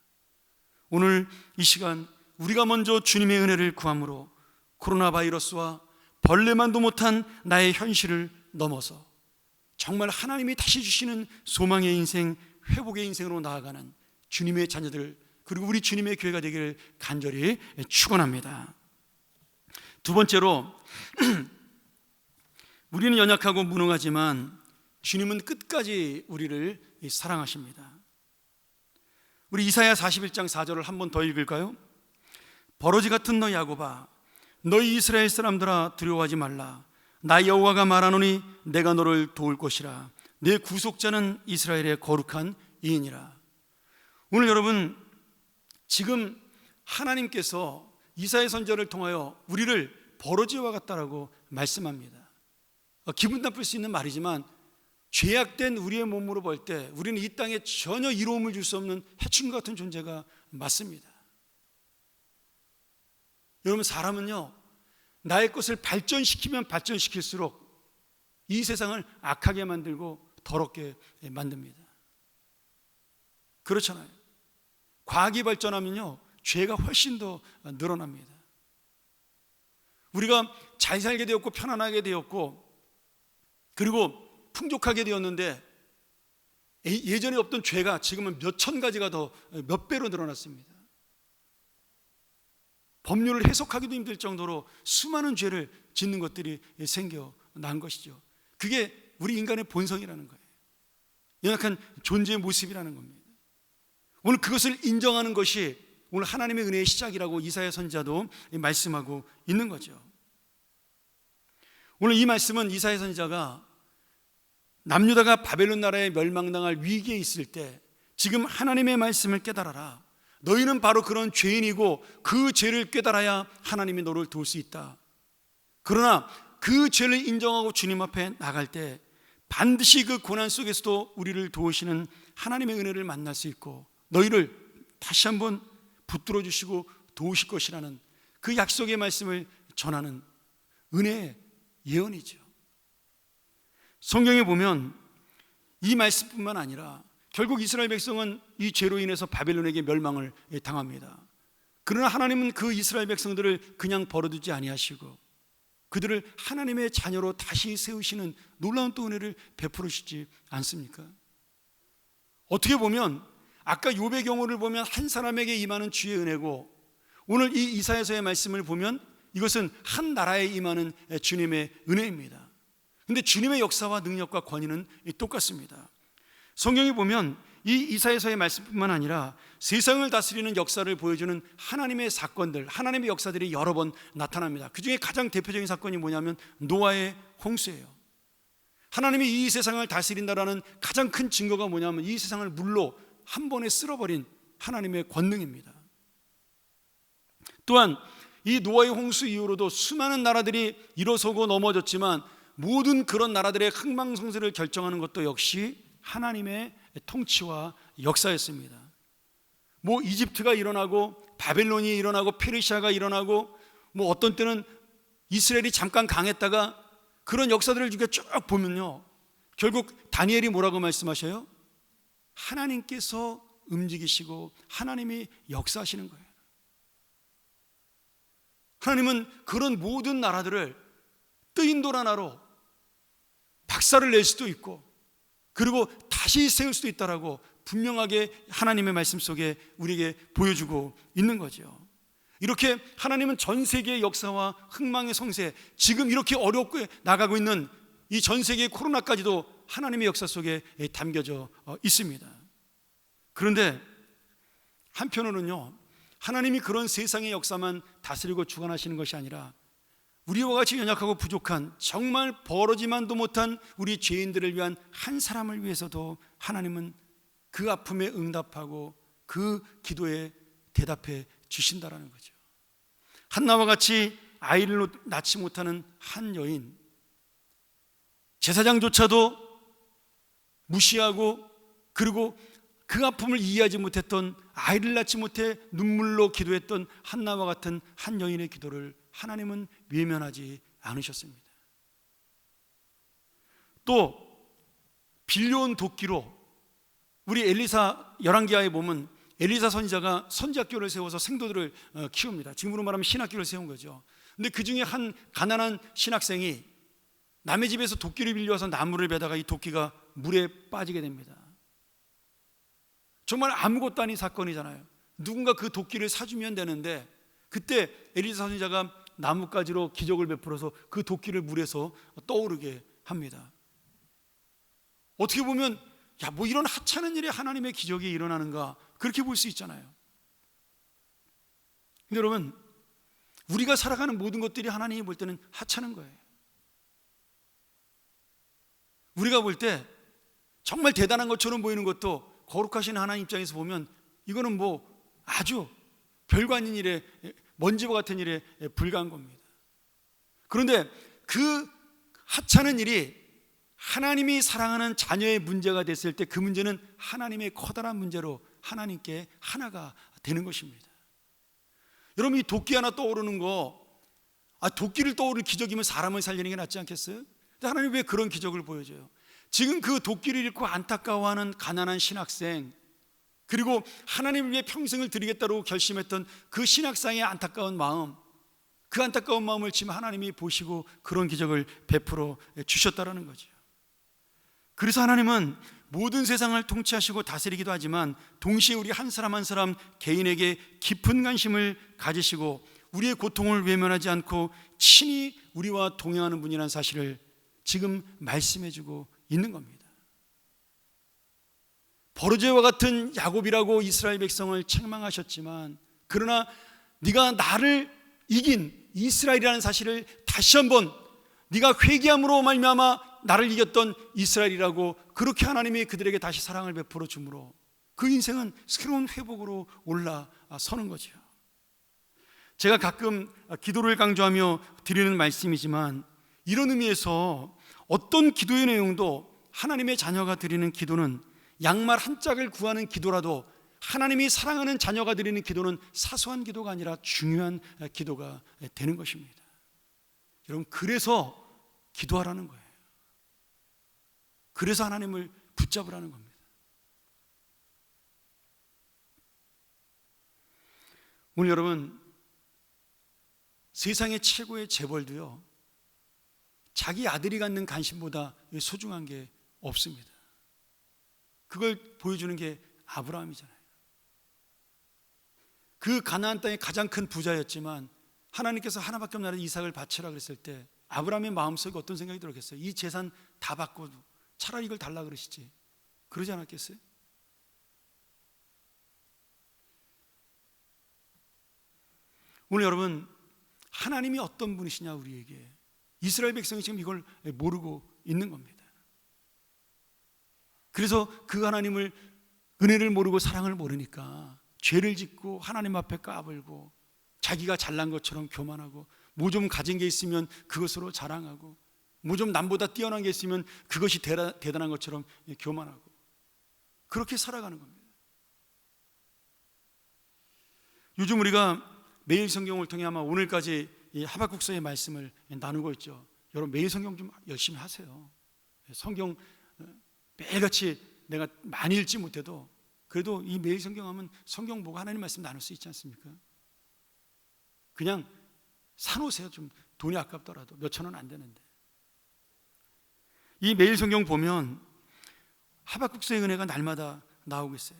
오늘 이 시간 우리가 먼저 주님의 은혜를 구함으로 코로나 바이러스와 벌레만도 못한 나의 현실을 넘어서 정말 하나님이 다시 주시는 소망의 인생, 회복의 인생으로 나아가는 주님의 자녀들 그리고 우리 주님의 교회가 되기를 간절히 축원합니다. 두 번째로 우리는 연약하고 무능하지만 주님은 끝까지 우리를 사랑하십니다. 우리 이사야 41장 4절을 한 번 더 읽을까요? 버러지 같은 너 야곱아, 너희 이스라엘 사람들아 두려워하지 말라. 나 여호와가 말하노니 내가 너를 도울 것이라. 내 구속자는 이스라엘의 거룩한 이인이라. 오늘 여러분, 지금 하나님께서 이사야 선지자를 통하여 우리를 버러지와 같다라고 말씀합니다. 기분 나쁠 수 있는 말이지만 죄악된 우리의 몸으로 볼 때 우리는 이 땅에 전혀 이로움을 줄 수 없는 해충과 같은 존재가 맞습니다. 여러분, 사람은요 나의 것을 발전시키면 발전시킬수록 이 세상을 악하게 만들고 더럽게 만듭니다. 그렇잖아요. 과학이 발전하면요 죄가 훨씬 더 늘어납니다. 우리가 잘 살게 되었고 편안하게 되었고 그리고 풍족하게 되었는데 예전에 없던 죄가 지금은 몇천 가지가 더 몇 배로 늘어났습니다. 법률을 해석하기도 힘들 정도로 수많은 죄를 짓는 것들이 생겨난 것이죠. 그게 우리 인간의 본성이라는 거예요. 연약한 존재의 모습이라는 겁니다. 오늘 그것을 인정하는 것이 오늘 하나님의 은혜의 시작이라고 이사야 선지자도 말씀하고 있는 거죠. 오늘 이 말씀은 이사야 선지자가 남유다가 바벨론 나라에 멸망당할 위기에 있을 때 지금 하나님의 말씀을 깨달아라. 너희는 바로 그런 죄인이고 그 죄를 깨달아야 하나님이 너를 도울 수 있다. 그러나 그 죄를 인정하고 주님 앞에 나갈 때 반드시 그 고난 속에서도 우리를 도우시는 하나님의 은혜를 만날 수 있고 너희를 다시 한번 붙들어 주시고 도우실 것이라는 그 약속의 말씀을 전하는 은혜의 예언이죠. 성경에 보면 이 말씀뿐만 아니라 결국 이스라엘 백성은 이 죄로 인해서 바벨론에게 멸망을 당합니다. 그러나 하나님은 그 이스라엘 백성들을 그냥 버려두지 아니하시고 그들을 하나님의 자녀로 다시 세우시는 놀라운 또 은혜를 베풀으시지 않습니까? 어떻게 보면 아까 욥의 경우를 보면 한 사람에게 임하는 주의 은혜고 오늘 이 이사야서의 말씀을 보면 이것은 한 나라에 임하는 주님의 은혜입니다. 그런데 주님의 역사와 능력과 권위는 똑같습니다. 성경에 보면 이 이사야서의 말씀뿐만 아니라 세상을 다스리는 역사를 보여주는 하나님의 사건들, 하나님의 역사들이 여러 번 나타납니다. 그 중에 가장 대표적인 사건이 뭐냐면 노아의 홍수예요. 하나님이 이 세상을 다스린다라는 가장 큰 증거가 뭐냐면 이 세상을 물로 한 번에 쓸어버린 하나님의 권능입니다. 또한 이 노아의 홍수 이후로도 수많은 나라들이 일어서고 넘어졌지만 모든 그런 나라들의 흥망성쇠를 결정하는 것도 역시 하나님의 통치와 역사였습니다. 뭐 이집트가 일어나고 바벨론이 일어나고 페르시아가 일어나고 뭐 어떤 때는 이스라엘이 잠깐 강했다가 그런 역사들을 쭉 보면요 결국 다니엘이 뭐라고 말씀하셔요? 하나님께서 움직이시고 하나님이 역사하시는 거예요. 하나님은 그런 모든 나라들을 뜨인돌 하나로 박살을 낼 수도 있고 그리고 다시 세울 수도 있다라고 분명하게 하나님의 말씀 속에 우리에게 보여주고 있는 거죠. 이렇게 하나님은 전 세계의 역사와 흥망의 성세, 지금 이렇게 어렵게 나가고 있는 이 전 세계의 코로나까지도 하나님의 역사 속에 담겨져 있습니다. 그런데 한편으로는요 하나님이 그런 세상의 역사만 다스리고 주관하시는 것이 아니라 우리와 같이 연약하고 부족한, 정말 벌어지만도 못한 우리 죄인들을 위한 한 사람을 위해서도 하나님은 그 아픔에 응답하고 그 기도에 대답해 주신다라는 거죠. 한나와 같이 아이를 낳지 못하는 한 여인, 제사장조차도 무시하고, 그리고 그 아픔을 이해하지 못했던, 아이를 낳지 못해 눈물로 기도했던 한나와 같은 한 여인의 기도를 하나님은 외면하지 않으셨습니다. 또 빌려온 도끼로, 우리 엘리사 열왕기하에 보면 엘리사 선지자가 선지학교를 세워서 생도들을 키웁니다. 지금으로 말하면 신학교를 세운 거죠. 근데 그 중에 한 가난한 신학생이 남의 집에서 도끼를 빌려와서 나무를 베다가 이 도끼가 물에 빠지게 됩니다. 정말 아무것도 아닌 사건이잖아요. 누군가 그 도끼를 사주면 되는데, 그때 엘리사 선지자가 나뭇가지로 기적을 베풀어서 그 도끼를 물에서 떠오르게 합니다. 어떻게 보면 뭐 이런 하찮은 일에 하나님의 기적이 일어나는가, 그렇게 볼 수 있잖아요. 근데 여러분, 우리가 살아가는 모든 것들이 하나님이 볼 때는 하찮은 거예요. 우리가 볼 때 정말 대단한 것처럼 보이는 것도 거룩하신 하나님 입장에서 보면 이거는 뭐 아주 별거 아닌 일에, 먼지와 같은 일에 불과한 겁니다. 그런데 그 하찮은 일이 하나님이 사랑하는 자녀의 문제가 됐을 때 그 문제는 하나님의 커다란 문제로 하나님께 하나가 되는 것입니다. 여러분, 이 도끼 하나 떠오르는 거, 도끼를 떠오르는 기적이면 사람을 살리는 게 낫지 않겠어요? 근데 하나님 왜 그런 기적을 보여줘요? 지금 그 도끼를 잃고 안타까워하는 가난한 신학생, 그리고 하나님을 위해 평생을 드리겠다고 결심했던 그 신학생의 안타까운 마음, 그 안타까운 마음을 지금 하나님이 보시고 그런 기적을 베풀어 주셨다라는 거죠. 그래서 하나님은 모든 세상을 통치하시고 다스리기도 하지만 동시에 우리 한 사람 한 사람 개인에게 깊은 관심을 가지시고 우리의 고통을 외면하지 않고 친히 우리와 동행하는 분이라는 사실을 지금 말씀해주고 있는 겁니다. 버르제와 같은 야곱이라고 이스라엘 백성을 책망하셨지만, 그러나 네가 나를 이긴 이스라엘이라는 사실을 다시 한번, 네가 회개함으로 말미암아 나를 이겼던 이스라엘이라고 그렇게 하나님이 그들에게 다시 사랑을 베풀어 주므로 그 인생은 새로운 회복으로 올라서는 거죠. 제가 가끔 기도를 강조하며 드리는 말씀이지만, 이런 의미에서 어떤 기도의 내용도 하나님의 자녀가 드리는 기도는 양말 한 짝을 구하는 기도라도 하나님이 사랑하는 자녀가 드리는 기도는 사소한 기도가 아니라 중요한 기도가 되는 것입니다. 여러분, 그래서 기도하라는 거예요. 그래서 하나님을 붙잡으라는 겁니다. 오늘 여러분, 세상의 최고의 재벌도요, 자기 아들이 갖는 관심보다 소중한 게 없습니다. 그걸 보여주는 게 아브라함이잖아요. 그 가나안 땅의 가장 큰 부자였지만 하나님께서 하나밖에 없는 아들 이삭을 바치라 그랬을 때 아브라함의 마음속에 어떤 생각이 들었겠어요? 이 재산 다 받고도 차라리 이걸 달라 그러시지, 그러지 않았겠어요? 오늘 여러분, 하나님이 어떤 분이시냐, 우리에게 이스라엘 백성이 지금 이걸 모르고 있는 겁니다. 그래서 그 하나님을, 은혜를 모르고 사랑을 모르니까 죄를 짓고 하나님 앞에 까불고 자기가 잘난 것처럼 교만하고, 뭐 좀 가진 게 있으면 그것으로 자랑하고, 뭐 좀 남보다 뛰어난 게 있으면 그것이 대단한 것처럼 교만하고, 그렇게 살아가는 겁니다. 요즘 우리가 매일 성경을 통해 아마 오늘까지 이 하박국서의 말씀을 나누고 있죠. 여러분, 매일 성경 좀 열심히 하세요. 성경 매일같이 내가 많이 읽지 못해도 그래도 이 매일 성경 하면 성경 보고 하나님 말씀 나눌 수 있지 않습니까? 그냥 사놓으세요. 좀 돈이 아깝더라도 몇천 원 안 되는데. 이 매일 성경 보면 하박국서의 은혜가 날마다 나오고 있어요.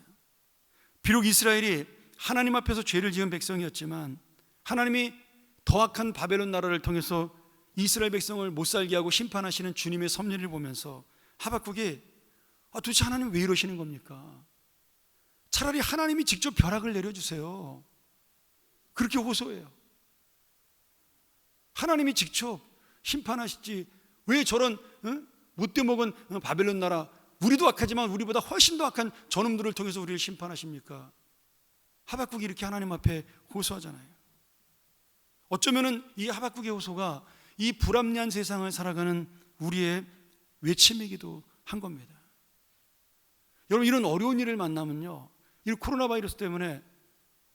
비록 이스라엘이 하나님 앞에서 죄를 지은 백성이었지만 하나님이 더 악한 바벨론 나라를 통해서 이스라엘 백성을 못 살게 하고 심판하시는 주님의 섭리를 보면서 하박국이 도대체 하나님 왜 이러시는 겁니까? 차라리 하나님이 직접 벼락을 내려주세요. 그렇게 호소해요. 하나님이 직접 심판하시지 왜 저런 못돼 먹은 바벨론 나라, 우리도 악하지만 우리보다 훨씬 더 악한 저놈들을 통해서 우리를 심판하십니까? 하박국이 이렇게 하나님 앞에 호소하잖아요. 어쩌면은 이 하박국의 호소가 이 불합리한 세상을 살아가는 우리의 외침이기도 한 겁니다. 여러분, 이런 어려운 일을 만나면요, 이 코로나 바이러스 때문에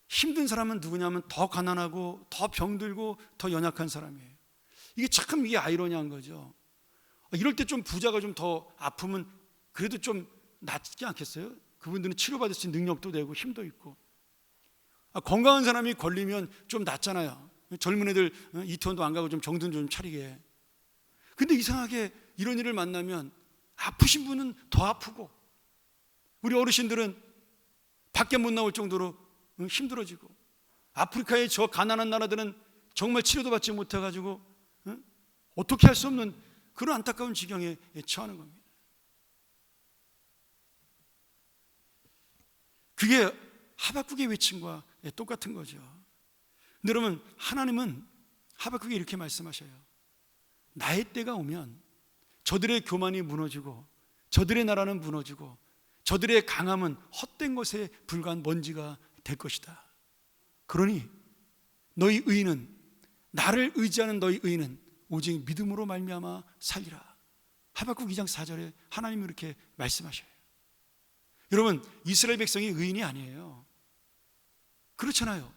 힘든 사람은 누구냐면 더 가난하고 더 병들고 더 연약한 사람이에요. 이게 아이러니한 거죠. 이럴 때 좀 부자가 좀 더 아프면 그래도 좀 낫지 않겠어요? 그분들은 치료받을 수 있는 능력도 되고 힘도 있고. 건강한 사람이 걸리면 좀 낫잖아요. 젊은 애들 이태원도 안 가고 좀 정신 좀 차리게. 근데 이상하게 이런 일을 만나면 아프신 분은 더 아프고, 우리 어르신들은 밖에 못 나올 정도로 힘들어지고, 아프리카의 저 가난한 나라들은 정말 치료도 받지 못해가지고 어떻게 할 수 없는 그런 안타까운 지경에 처하는 겁니다. 그게 하박국의 외침과 똑같은 거죠. 근데 여러분, 하나님은 하박국에 이렇게 말씀하셔요. 나의 때가 오면 저들의 교만이 무너지고 저들의 나라는 무너지고 저들의 강함은 헛된 것에 불과한 먼지가 될 것이다. 그러니 너희 의인은, 나를 의지하는 너희 의인은 오직 믿음으로 말미암아 살리라. 하박국 2장 4절에 하나님이 이렇게 말씀하셔요. 여러분, 이스라엘 백성이 의인이 아니에요. 그렇잖아요.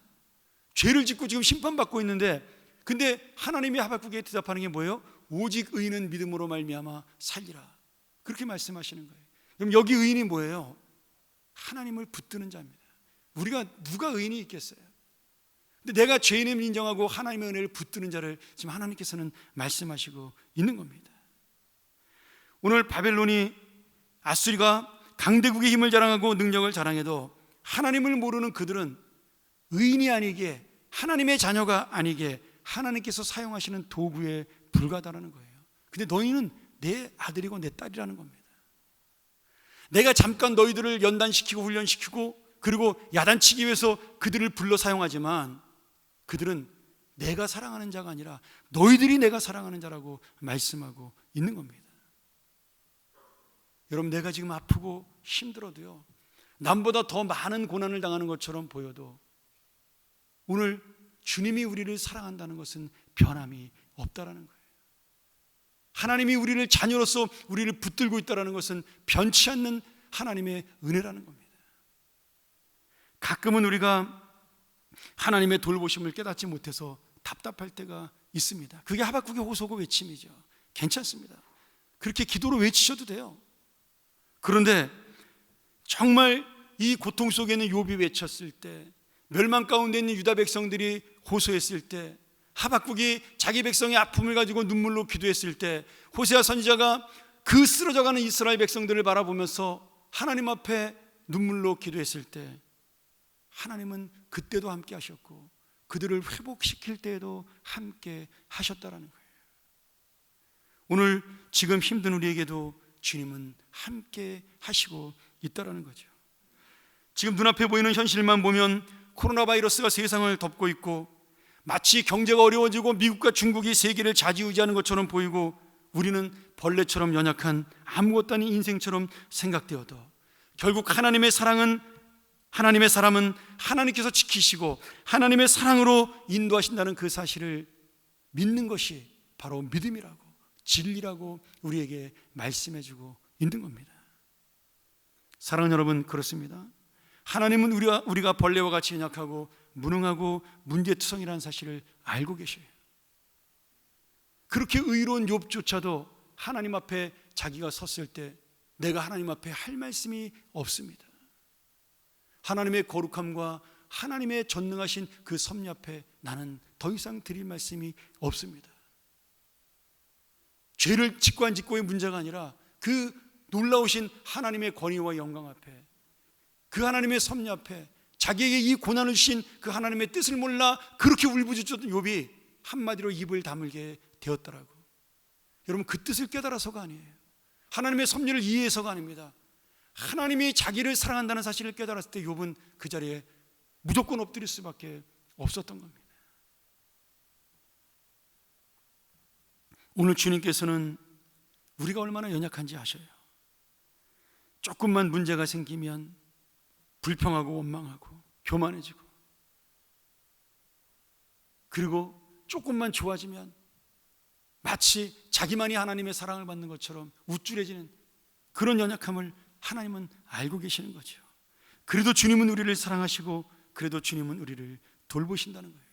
죄를 짓고 지금 심판받고 있는데, 근데 하나님이 하박국에 대답하는 게 뭐예요? 오직 의인은 믿음으로 말미암아 살리라. 그렇게 말씀하시는 거예요. 그럼 여기 의인이 뭐예요? 하나님을 붙드는 자입니다. 우리가 누가 의인이 있겠어요? 근데 내가 죄인임을 인정하고 하나님의 은혜를 붙드는 자를 지금 하나님께서는 말씀하시고 있는 겁니다. 오늘 바벨론이, 아수리가 강대국의 힘을 자랑하고 능력을 자랑해도 하나님을 모르는 그들은 의인이 아니기에, 하나님의 자녀가 아니기에 하나님께서 사용하시는 도구에 불과하다는 거예요. 근데 너희는 내 아들이고 내 딸이라는 겁니다. 내가 잠깐 너희들을 연단시키고 훈련시키고 그리고 야단치기 위해서 그들을 불러 사용하지만 그들은 내가 사랑하는 자가 아니라 너희들이 내가 사랑하는 자라고 말씀하고 있는 겁니다. 여러분, 내가 지금 아프고 힘들어도요, 남보다 더 많은 고난을 당하는 것처럼 보여도 오늘 주님이 우리를 사랑한다는 것은 변함이 없다라는 거예요. 하나님이 우리를 자녀로서 우리를 붙들고 있다는 것은 변치 않는 하나님의 은혜라는 겁니다. 가끔은 우리가 하나님의 돌보심을 깨닫지 못해서 답답할 때가 있습니다. 그게 하박국의 호소고 외침이죠. 괜찮습니다. 그렇게 기도로 외치셔도 돼요. 그런데 정말 이 고통 속에는 욥이 외쳤을 때, 멸망 가운데 있는 유다 백성들이 호소했을 때, 하박국이 자기 백성의 아픔을 가지고 눈물로 기도했을 때, 호세아 선지자가 그 쓰러져가는 이스라엘 백성들을 바라보면서 하나님 앞에 눈물로 기도했을 때, 하나님은 그때도 함께 하셨고 그들을 회복시킬 때에도 함께 하셨다라는 거예요. 오늘 지금 힘든 우리에게도 주님은 함께 하시고 있다라는 거죠. 지금 눈앞에 보이는 현실만 보면 코로나 바이러스가 세상을 덮고 있고 마치 경제가 어려워지고 미국과 중국이 세계를 좌지우지하는 것처럼 보이고 우리는 벌레처럼 연약한 아무것도 아닌 인생처럼 생각되어도 결국 하나님의 사람은 하나님께서 지키시고 하나님의 사랑으로 인도하신다는 그 사실을 믿는 것이 바로 믿음이라고, 진리라고 우리에게 말씀해주고 있는 겁니다. 사랑하는 여러분, 그렇습니다. 하나님은 우리가 벌레와 같이 연약하고 무능하고 문제투성이라는 사실을 알고 계셔요. 그렇게 의로운 욥조차도 하나님 앞에 자기가 섰을 때 내가 하나님 앞에 할 말씀이 없습니다. 하나님의 거룩함과 하나님의 전능하신 그 섭리 앞에 나는 더 이상 드릴 말씀이 없습니다. 죄를 짓고 안 짓고의 문제가 아니라 그 놀라우신 하나님의 권위와 영광 앞에, 그 하나님의 섭리 앞에 자기에게 이 고난을 주신 그 하나님의 뜻을 몰라 그렇게 울부짖었던 욥이 한마디로 입을 다물게 되었더라고. 여러분, 그 뜻을 깨달아서가 아니에요. 하나님의 섭리를 이해해서가 아닙니다. 하나님이 자기를 사랑한다는 사실을 깨달았을 때 욥은 그 자리에 무조건 엎드릴 수밖에 없었던 겁니다. 오늘 주님께서는 우리가 얼마나 연약한지 아셔요. 조금만 문제가 생기면 불평하고 원망하고 교만해지고, 그리고 조금만 좋아지면 마치 자기만이 하나님의 사랑을 받는 것처럼 우쭐해지는 그런 연약함을 하나님은 알고 계시는 거죠. 그래도 주님은 우리를 사랑하시고, 그래도 주님은 우리를 돌보신다는 거예요.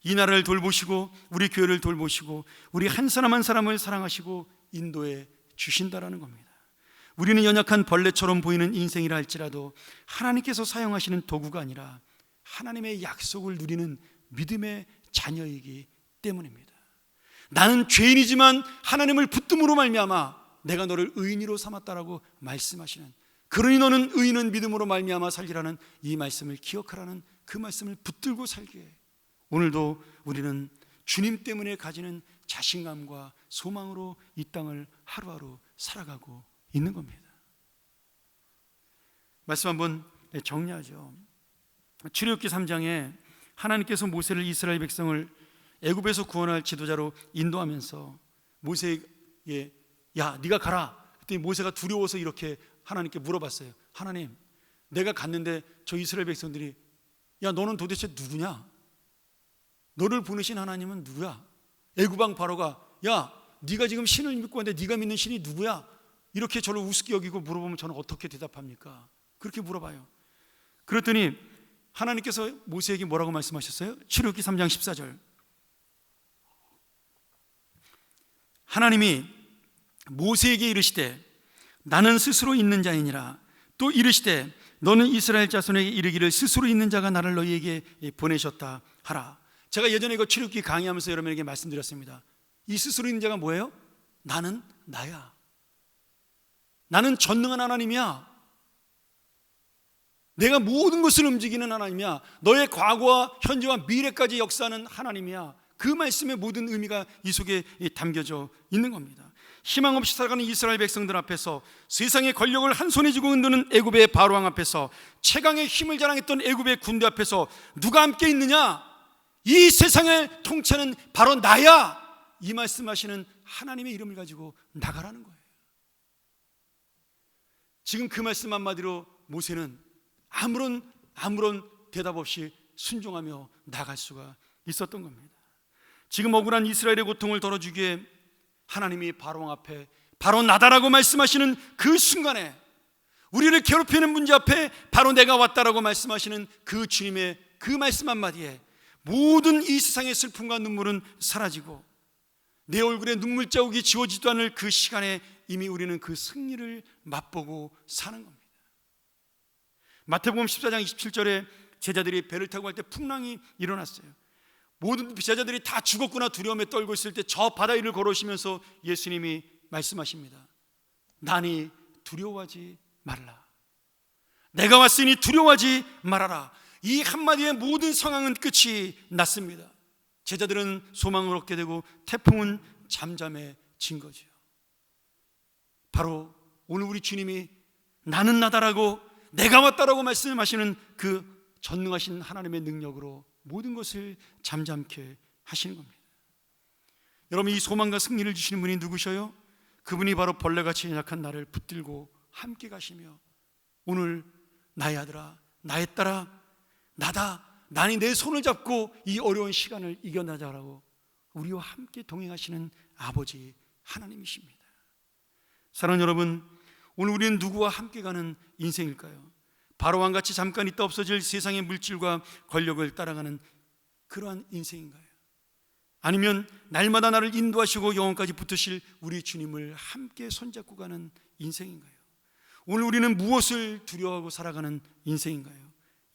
이 나라를 돌보시고, 우리 교회를 돌보시고, 우리 한 사람 한 사람을 사랑하시고 인도해 주신다라는 겁니다. 우리는 연약한 벌레처럼 보이는 인생이라 할지라도 하나님께서 사용하시는 도구가 아니라 하나님의 약속을 누리는 믿음의 자녀이기 때문입니다. 나는 죄인이지만 하나님을 붙듦으로 말미암아 내가 너를 의인으로 삼았다라고 말씀하시는, 그러니 너는 의인은 믿음으로 말미암아 살리라는 이 말씀을 기억하라는 그 말씀을 붙들고 살기에 오늘도 우리는 주님 때문에 가지는 자신감과 소망으로 이 땅을 하루하루 살아가고 있는 겁니다. 말씀 한번 정리하죠. 출애굽기 3장에 하나님께서 모세를, 이스라엘 백성을 애굽에서 구원할 지도자로 인도하면서 모세에게 야 네가 가라. 그때 모세가 두려워서 이렇게 하나님께 물어봤어요. 하나님, 내가 갔는데 저 이스라엘 백성들이 야 너는 도대체 누구냐? 너를 보내신 하나님은 누구야? 애굽 왕 바로가 야 네가 지금 신을 믿고 왔는데 네가 믿는 신이 누구야? 이렇게 저를 우습게 여기고 물어보면 저는 어떻게 대답합니까? 그렇게 물어봐요. 그랬더니 하나님께서 모세에게 뭐라고 말씀하셨어요? 출애굽기 3장 14절. 하나님이 모세에게 이르시되 나는 스스로 있는 자이니라. 또 이르시되 너는 이스라엘 자손에게 이르기를 스스로 있는 자가 나를 너희에게 보내셨다 하라. 제가 예전에 이거 출애굽기 강의하면서 여러분에게 말씀드렸습니다. 이 스스로 있는 자가 뭐예요? 나는 나야. 나는 전능한 하나님이야. 내가 모든 것을 움직이는 하나님이야. 너의 과거와 현재와 미래까지 역사하는 하나님이야. 그 말씀의 모든 의미가 이 속에 담겨져 있는 겁니다. 희망 없이 살아가는 이스라엘 백성들 앞에서, 세상의 권력을 한 손에 쥐고 흔드는 애굽의 바로왕 앞에서, 최강의 힘을 자랑했던 애굽의 군대 앞에서 누가 함께 있느냐? 이 세상을 통치하는 바로 나야. 이 말씀하시는 하나님의 이름을 가지고 나가라는 거예요. 지금 그 말씀 한마디로 모세는 아무런 대답 없이 순종하며 나갈 수가 있었던 겁니다. 지금 억울한 이스라엘의 고통을 덜어주기에 하나님이 바로왕 앞에 바로 나다라고 말씀하시는 그 순간에, 우리를 괴롭히는 문제 앞에 바로 내가 왔다라고 말씀하시는 그 주님의 그 말씀 한마디에 모든 이 세상의 슬픔과 눈물은 사라지고 내 얼굴에 눈물 자국이 지워지지도 않을 그 시간에 이미 우리는 그 승리를 맛보고 사는 겁니다. 마태복음 14장 27절에 제자들이 배를 타고 갈 때 풍랑이 일어났어요. 모든 제자들이 다 죽었구나 두려움에 떨고 있을 때 저 바다 위를 걸어오시면서 예수님이 말씀하십니다. 나니 두려워하지 말라. 내가 왔으니 두려워하지 말아라. 이 한마디에 모든 상황은 끝이 났습니다. 제자들은 소망을 얻게 되고 태풍은 잠잠해진 거죠. 바로 오늘 우리 주님이 나는 나다라고 내가 왔다라고 말씀하시는 그 전능하신 하나님의 능력으로 모든 것을 잠잠케 하시는 겁니다. 여러분, 이 소망과 승리를 주시는 분이 누구셔요? 그분이 바로 벌레같이 연약한 나를 붙들고 함께 가시며 오늘 나의 아들아, 나의 딸아, 나다, 나니 내 손을 잡고 이 어려운 시간을 이겨나자라고 우리와 함께 동행하시는 아버지 하나님이십니다. 사랑하는 여러분, 오늘 우리는 누구와 함께 가는 인생일까요? 바로왕같이 잠깐 있다 없어질 세상의 물질과 권력을 따라가는 그러한 인생인가요? 아니면 날마다 나를 인도하시고 영원까지 붙으실 우리 주님을 함께 손잡고 가는 인생인가요? 오늘 우리는 무엇을 두려워하고 살아가는 인생인가요?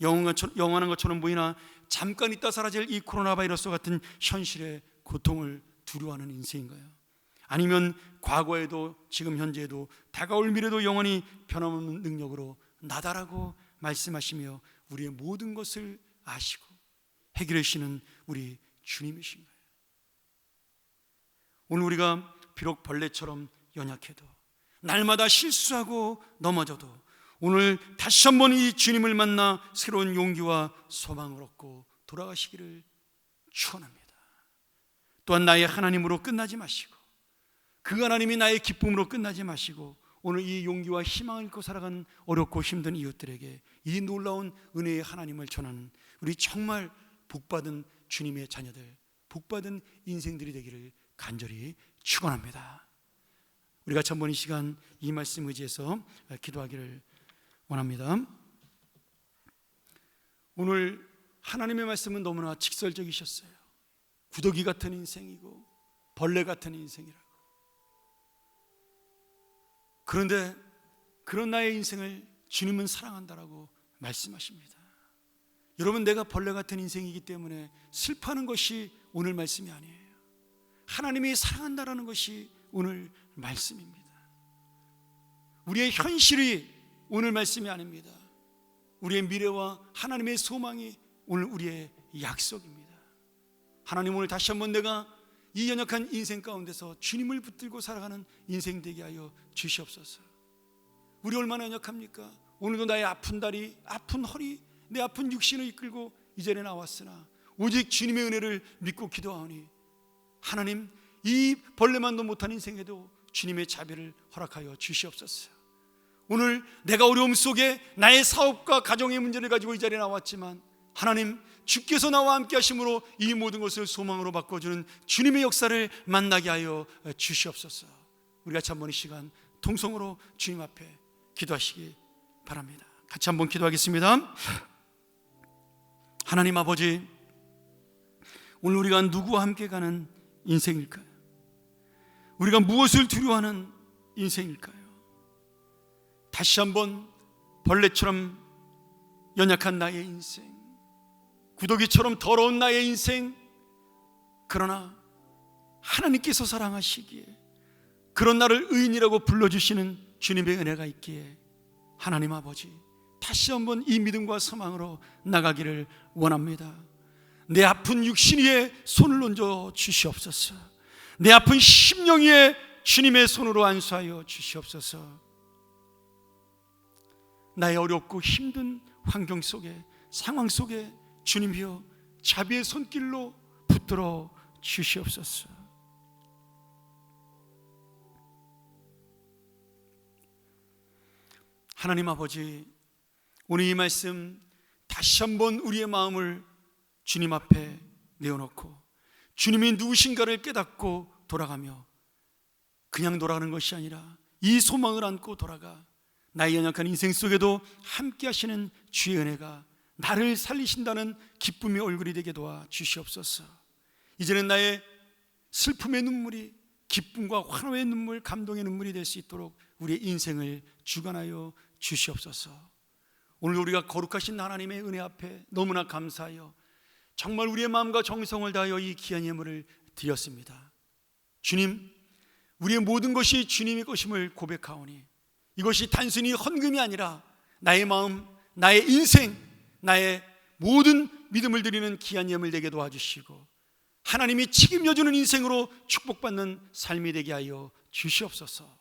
영원한 것처럼 보이나 잠깐 있다 사라질 이 코로나 바이러스 같은 현실의 고통을 두려워하는 인생인가요? 아니면 과거에도 지금 현재에도 다가올 미래도 영원히 변함없는 능력으로 나다라고 말씀하시며 우리의 모든 것을 아시고 해결해 주시는 우리 주님이신가요? 오늘 우리가 비록 벌레처럼 연약해도 날마다 실수하고 넘어져도 오늘 다시 한번 이 주님을 만나 새로운 용기와 소망을 얻고 돌아가시기를 축원합니다. 또한 나의 하나님으로 끝나지 마시고 그 하나님이 나의 기쁨으로 끝나지 마시고 오늘 이 용기와 희망을 잃고 살아가는 어렵고 힘든 이웃들에게 이 놀라운 은혜의 하나님을 전하는 우리 정말 복받은 주님의 자녀들, 복받은 인생들이 되기를 간절히 축원합니다. 우리 같이 한번 이 시간 이 말씀 의지해서 기도하기를 원합니다. 오늘 하나님의 말씀은 너무나 직설적이셨어요. 구더기 같은 인생이고 벌레 같은 인생이라고. 그런데 그런 나의 인생을 주님은 사랑한다라고 말씀하십니다. 여러분, 내가 벌레 같은 인생이기 때문에 슬퍼하는 것이 오늘 말씀이 아니에요. 하나님이 사랑한다라는 것이 오늘 말씀입니다. 우리의 현실이 오늘 말씀이 아닙니다. 우리의 미래와 하나님의 소망이 오늘 우리의 약속입니다. 하나님, 오늘 다시 한번 내가 이 연약한 인생 가운데서 주님을 붙들고 살아가는 인생 되게 하여 주시옵소서. 우리 얼마나 연약합니까? 오늘도 나의 아픈 다리, 아픈 허리, 내 아픈 육신을 이끌고 이 자리에 나왔으나 오직 주님의 은혜를 믿고 기도하오니 하나님, 이 벌레만도 못한 인생에도 주님의 자비를 허락하여 주시옵소서. 오늘 내가 어려움 속에 나의 사업과 가정의 문제를 가지고 이 자리에 나왔지만 하나님, 주께서 나와 함께 하심으로 이 모든 것을 소망으로 바꿔주는 주님의 역사를 만나게 하여 주시옵소서. 우리 같이 한번 이 시간 통성으로 주님 앞에 기도하시기 바랍니다. 같이 한번 기도하겠습니다. 하나님 아버지, 오늘 우리가 누구와 함께 가는 인생일까요? 우리가 무엇을 두려워하는 인생일까요? 다시 한번 벌레처럼 연약한 나의 인생, 구더기처럼 더러운 나의 인생, 그러나 하나님께서 사랑하시기에 그런 나를 의인이라고 불러주시는 주님의 은혜가 있기에 하나님 아버지, 다시 한번 이 믿음과 소망으로 나가기를 원합니다. 내 아픈 육신 위에 손을 얹어 주시옵소서. 내 아픈 심령 위에 주님의 손으로 안수하여 주시옵소서. 나의 어렵고 힘든 환경 속에, 상황 속에 주님이여 자비의 손길로 붙들어 주시옵소서. 하나님 아버지, 오늘 이 말씀 다시 한번 우리의 마음을 주님 앞에 내어놓고 주님이 누구신가를 깨닫고 돌아가며 그냥 돌아가는 것이 아니라 이 소망을 안고 돌아가 나의 연약한 인생 속에도 함께 하시는 주의 은혜가 나를 살리신다는 기쁨의 얼굴이 되게 도와 주시옵소서. 이제는 나의 슬픔의 눈물이 기쁨과 환호의 눈물, 감동의 눈물이 될 수 있도록 우리의 인생을 주관하여 주시옵소서. 오늘 우리가 거룩하신 하나님의 은혜 앞에 너무나 감사하여 정말 우리의 마음과 정성을 다하여 이 귀한 예물을 드렸습니다. 주님, 우리의 모든 것이 주님의 것임을 고백하오니 이것이 단순히 헌금이 아니라 나의 마음, 나의 인생, 나의 모든 믿음을 드리는 귀한 예물 되게 도와주시고 하나님이 책임져주는 인생으로 축복받는 삶이 되게 하여 주시옵소서.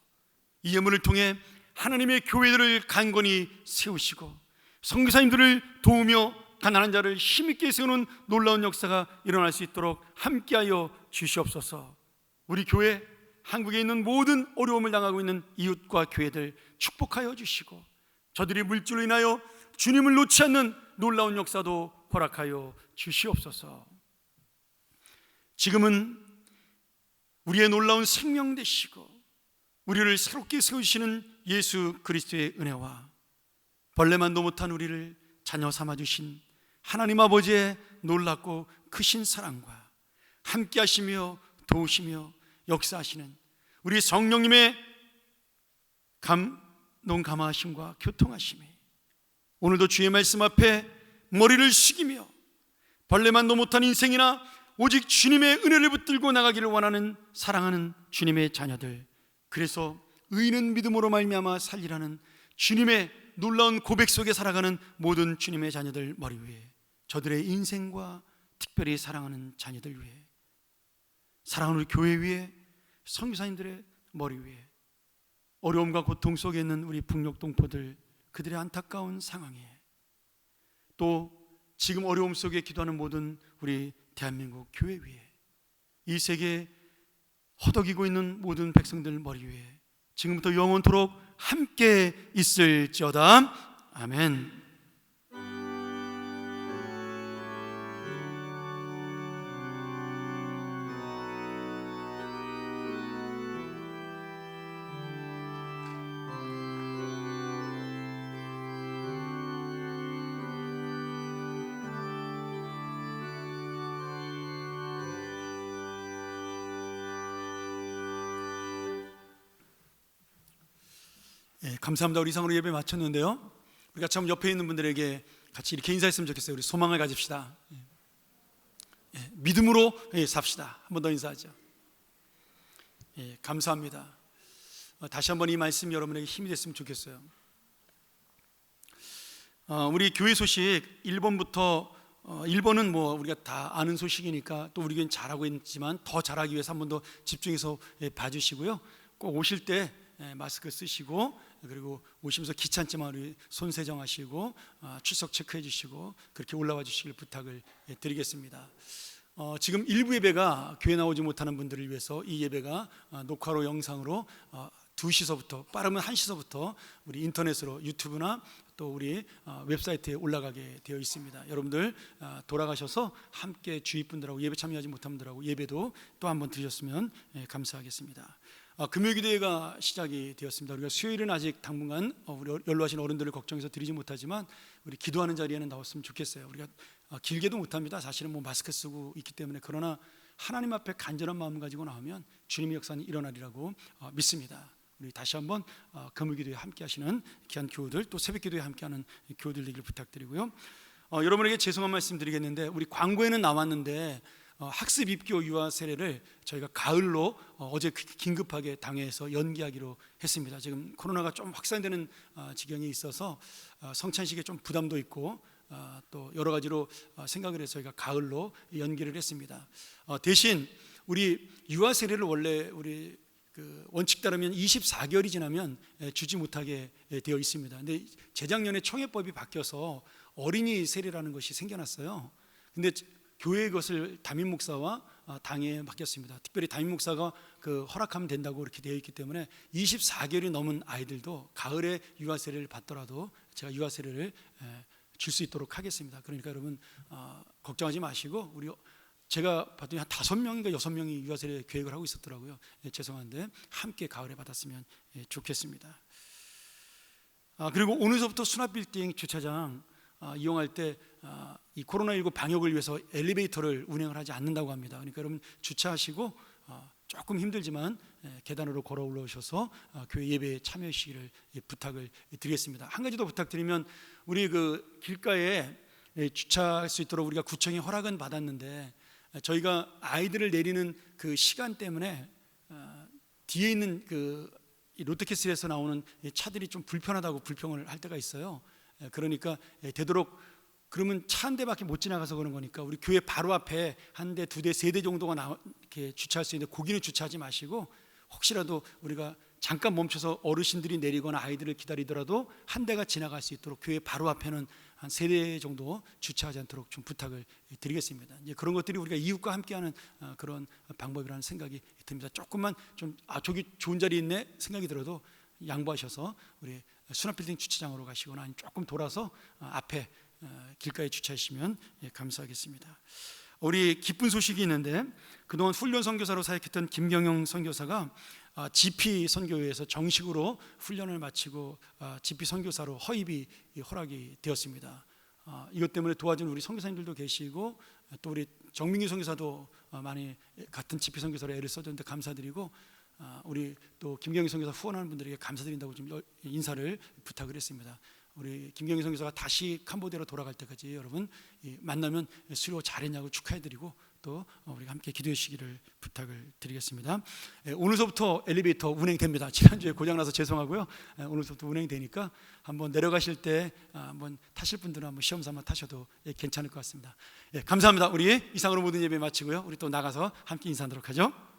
이 예물을 통해 하나님의 교회들을 강건히 세우시고 선교사님들을 도우며 가난한 자를 힘있게 세우는 놀라운 역사가 일어날 수 있도록 함께하여 주시옵소서. 우리 교회, 한국에 있는 모든 어려움을 당하고 있는 이웃과 교회들 축복하여 주시고 저들이 물질로 인하여 주님을 놓지 않는 놀라운 역사도 허락하여 주시옵소서. 지금은 우리의 놀라운 생명 되시고 우리를 새롭게 세우시는 예수 그리스도의 은혜와 벌레만도 못한 우리를 자녀 삼아주신 하나님 아버지의 놀랍고 크신 사랑과 함께 하시며 도우시며 역사하시는 우리 성령님의 감동 감화하심과 교통하심이 오늘도 주의 말씀 앞에 머리를 숙이며 벌레만도 못한 인생이나 오직 주님의 은혜를 붙들고 나가기를 원하는 사랑하는 주님의 자녀들, 그래서 의인은 믿음으로 말미암아 살리라는 주님의 놀라운 고백 속에 살아가는 모든 주님의 자녀들 머리 위에, 저들의 인생과 특별히 사랑하는 자녀들 위에, 사랑하는 교회 위에, 선교사님들의 머리 위에, 어려움과 고통 속에 있는 우리 북녘 동포들, 그들의 안타까운 상황에, 또 지금 어려움 속에 기도하는 모든 우리 대한민국 교회 위에 이 세계에 허덕이고 있는 모든 백성들 머리 위에 지금부터 영원토록 함께 있을지어다. 아멘. 감사합니다. 우리 이상으로 예배 마쳤는데요, 우리가 참 옆에 있는 분들에게 같이 이렇게 인사했으면 좋겠어요. 우리 소망을 가집시다. 믿음으로 삽시다. 한 번 더 인사하죠. 감사합니다. 다시 한번 이 말씀 여러분에게 힘이 됐으면 좋겠어요. 우리 교회 소식 1번부터 1번은 뭐 우리가 다 아는 소식이니까 또 우리 교회는 잘하고 있지만 더 잘하기 위해서 한 번 더 집중해서 봐주시고요. 꼭 오실 때 마스크 쓰시고, 그리고 오시면서 귀찮지만 우리 손 세정하시고 출석 체크해 주시고 그렇게 올라와 주시길 부탁을 드리겠습니다. 지금 일부 예배가 교회 나오지 못하는 분들을 위해서 이 예배가 녹화로 영상으로 2시서부터 빠르면 1시서부터 우리 인터넷으로 유튜브나 또 우리 웹사이트에 올라가게 되어 있습니다. 여러분들 돌아가셔서 함께 주위 분들하고 예배 참여하지 못한 분들하고 예배도 또 한번 드리셨으면 감사하겠습니다. 금요기도회가 시작이 되었습니다. 우리가 수요일은 아직 당분간 우리 연로하신 어른들을 걱정해서 드리지 못하지만 우리 기도하는 자리에는 나왔으면 좋겠어요. 우리가 길게도 못합니다. 사실은 뭐 마스크 쓰고 있기 때문에. 그러나 하나님 앞에 간절한 마음 가지고 나오면 주님의 역사는 일어나리라고 믿습니다. 우리 다시 한번 금요기도에 함께 하시는 귀한 교우들, 또 새벽기도에 함께하는 교우들 되기를 부탁드리고요. 여러분에게 죄송한 말씀 드리겠는데, 우리 광고에는 나왔는데 학습 입교 유아 세례를 저희가 가을로 어제 긴급하게 당회에서 연기하기로 했습니다. 지금 코로나가 좀 확산되는 지경에 있어서 성찬식에 좀 부담도 있고 또 여러 가지로 생각을 해서 저희가 가을로 연기를 했습니다. 대신 우리 유아 세례를 원래 우리 원칙 따르면 24개월이 지나면 주지 못하게 되어 있습니다. 근데 재작년에 청해법이 바뀌어서 어린이 세례라는 것이 생겨났어요. 근데 교회의 것을 담임 목사와 당회에 맡겼습니다. 특별히 담임 목사가 허락하면 된다고 이렇게 되어 있기 때문에 24개월이 넘은 아이들도 가을에 유아 세례를 받더라도 제가 유아 세례를 줄 수 있도록 하겠습니다. 그러니까 여러분 걱정하지 마시고, 우리 제가 봤더니 한 5명인가 6명이 유아 세례 계획을 하고 있었더라고요. 죄송한데 함께 가을에 받았으면 좋겠습니다. 그리고 오늘서부터 수납빌딩 주차장 이용할 때 이 코로나19 방역을 위해서 엘리베이터를 운행을 하지 않는다고 합니다. 그러니까 여러분 주차하시고 조금 힘들지만 계단으로 걸어 올라오셔서 교회 예배에 참여하시기를 부탁을 드리겠습니다. 한 가지 더 부탁드리면, 우리 길가에 주차할 수 있도록 우리가 구청에 허락은 받았는데 저희가 아이들을 내리는 그 시간 때문에 뒤에 있는 이 롯데캐슬에서 나오는 차들이 좀 불편하다고 불평을 할 때가 있어요. 그러니까 되도록, 그러면 차 한 대밖에 못 지나가서 그런 거니까 우리 교회 바로 앞에 한 대, 두 대, 세 대 정도가 이렇게 주차할 수 있는데 거기는 주차하지 마시고, 혹시라도 우리가 잠깐 멈춰서 어르신들이 내리거나 아이들을 기다리더라도 한 대가 지나갈 수 있도록 교회 바로 앞에는 한 세 대 정도 주차하지 않도록 좀 부탁을 드리겠습니다. 이제 그런 것들이 우리가 이웃과 함께하는 그런 방법이라는 생각이 듭니다. 조금만 좀 저기 좋은 자리 있네 생각이 들어도 양보하셔서 우리 수납빌딩 주차장으로 가시거나 아니면 조금 돌아서 앞에 길가에 주차하시면 감사하겠습니다. 우리 기쁜 소식이 있는데, 그동안 훈련 선교사로 사역했던 김경영 선교사가 GP 선교회에서 정식으로 훈련을 마치고 GP 선교사로 허입이 허락이 되었습니다. 이것 때문에 도와준 우리 선교사님들도 계시고, 또 우리 정민기 선교사도 많이 같은 GP 선교사로 애를 써줬는데 감사드리고, 우리 또 김경희 선교사 후원하는 분들에게 감사드린다고 좀 인사를 부탁을 했습니다. 우리 김경희 선교사가 다시 캄보디아로 돌아갈 때까지 여러분 만나면 수료 잘했냐고 축하해드리고 또 우리가 함께 기도해 주시기를 부탁을 드리겠습니다. 오늘서부터 엘리베이터 운행됩니다. 지난주에 고장나서 죄송하고요. 오늘서부터 운행되니까 한번 내려가실 때 한번 타실 분들은 한번 시험 삼아 타셔도 괜찮을 것 같습니다. 감사합니다. 우리 이상으로 모든 예배 마치고요. 우리 또 나가서 함께 인사하도록 하죠.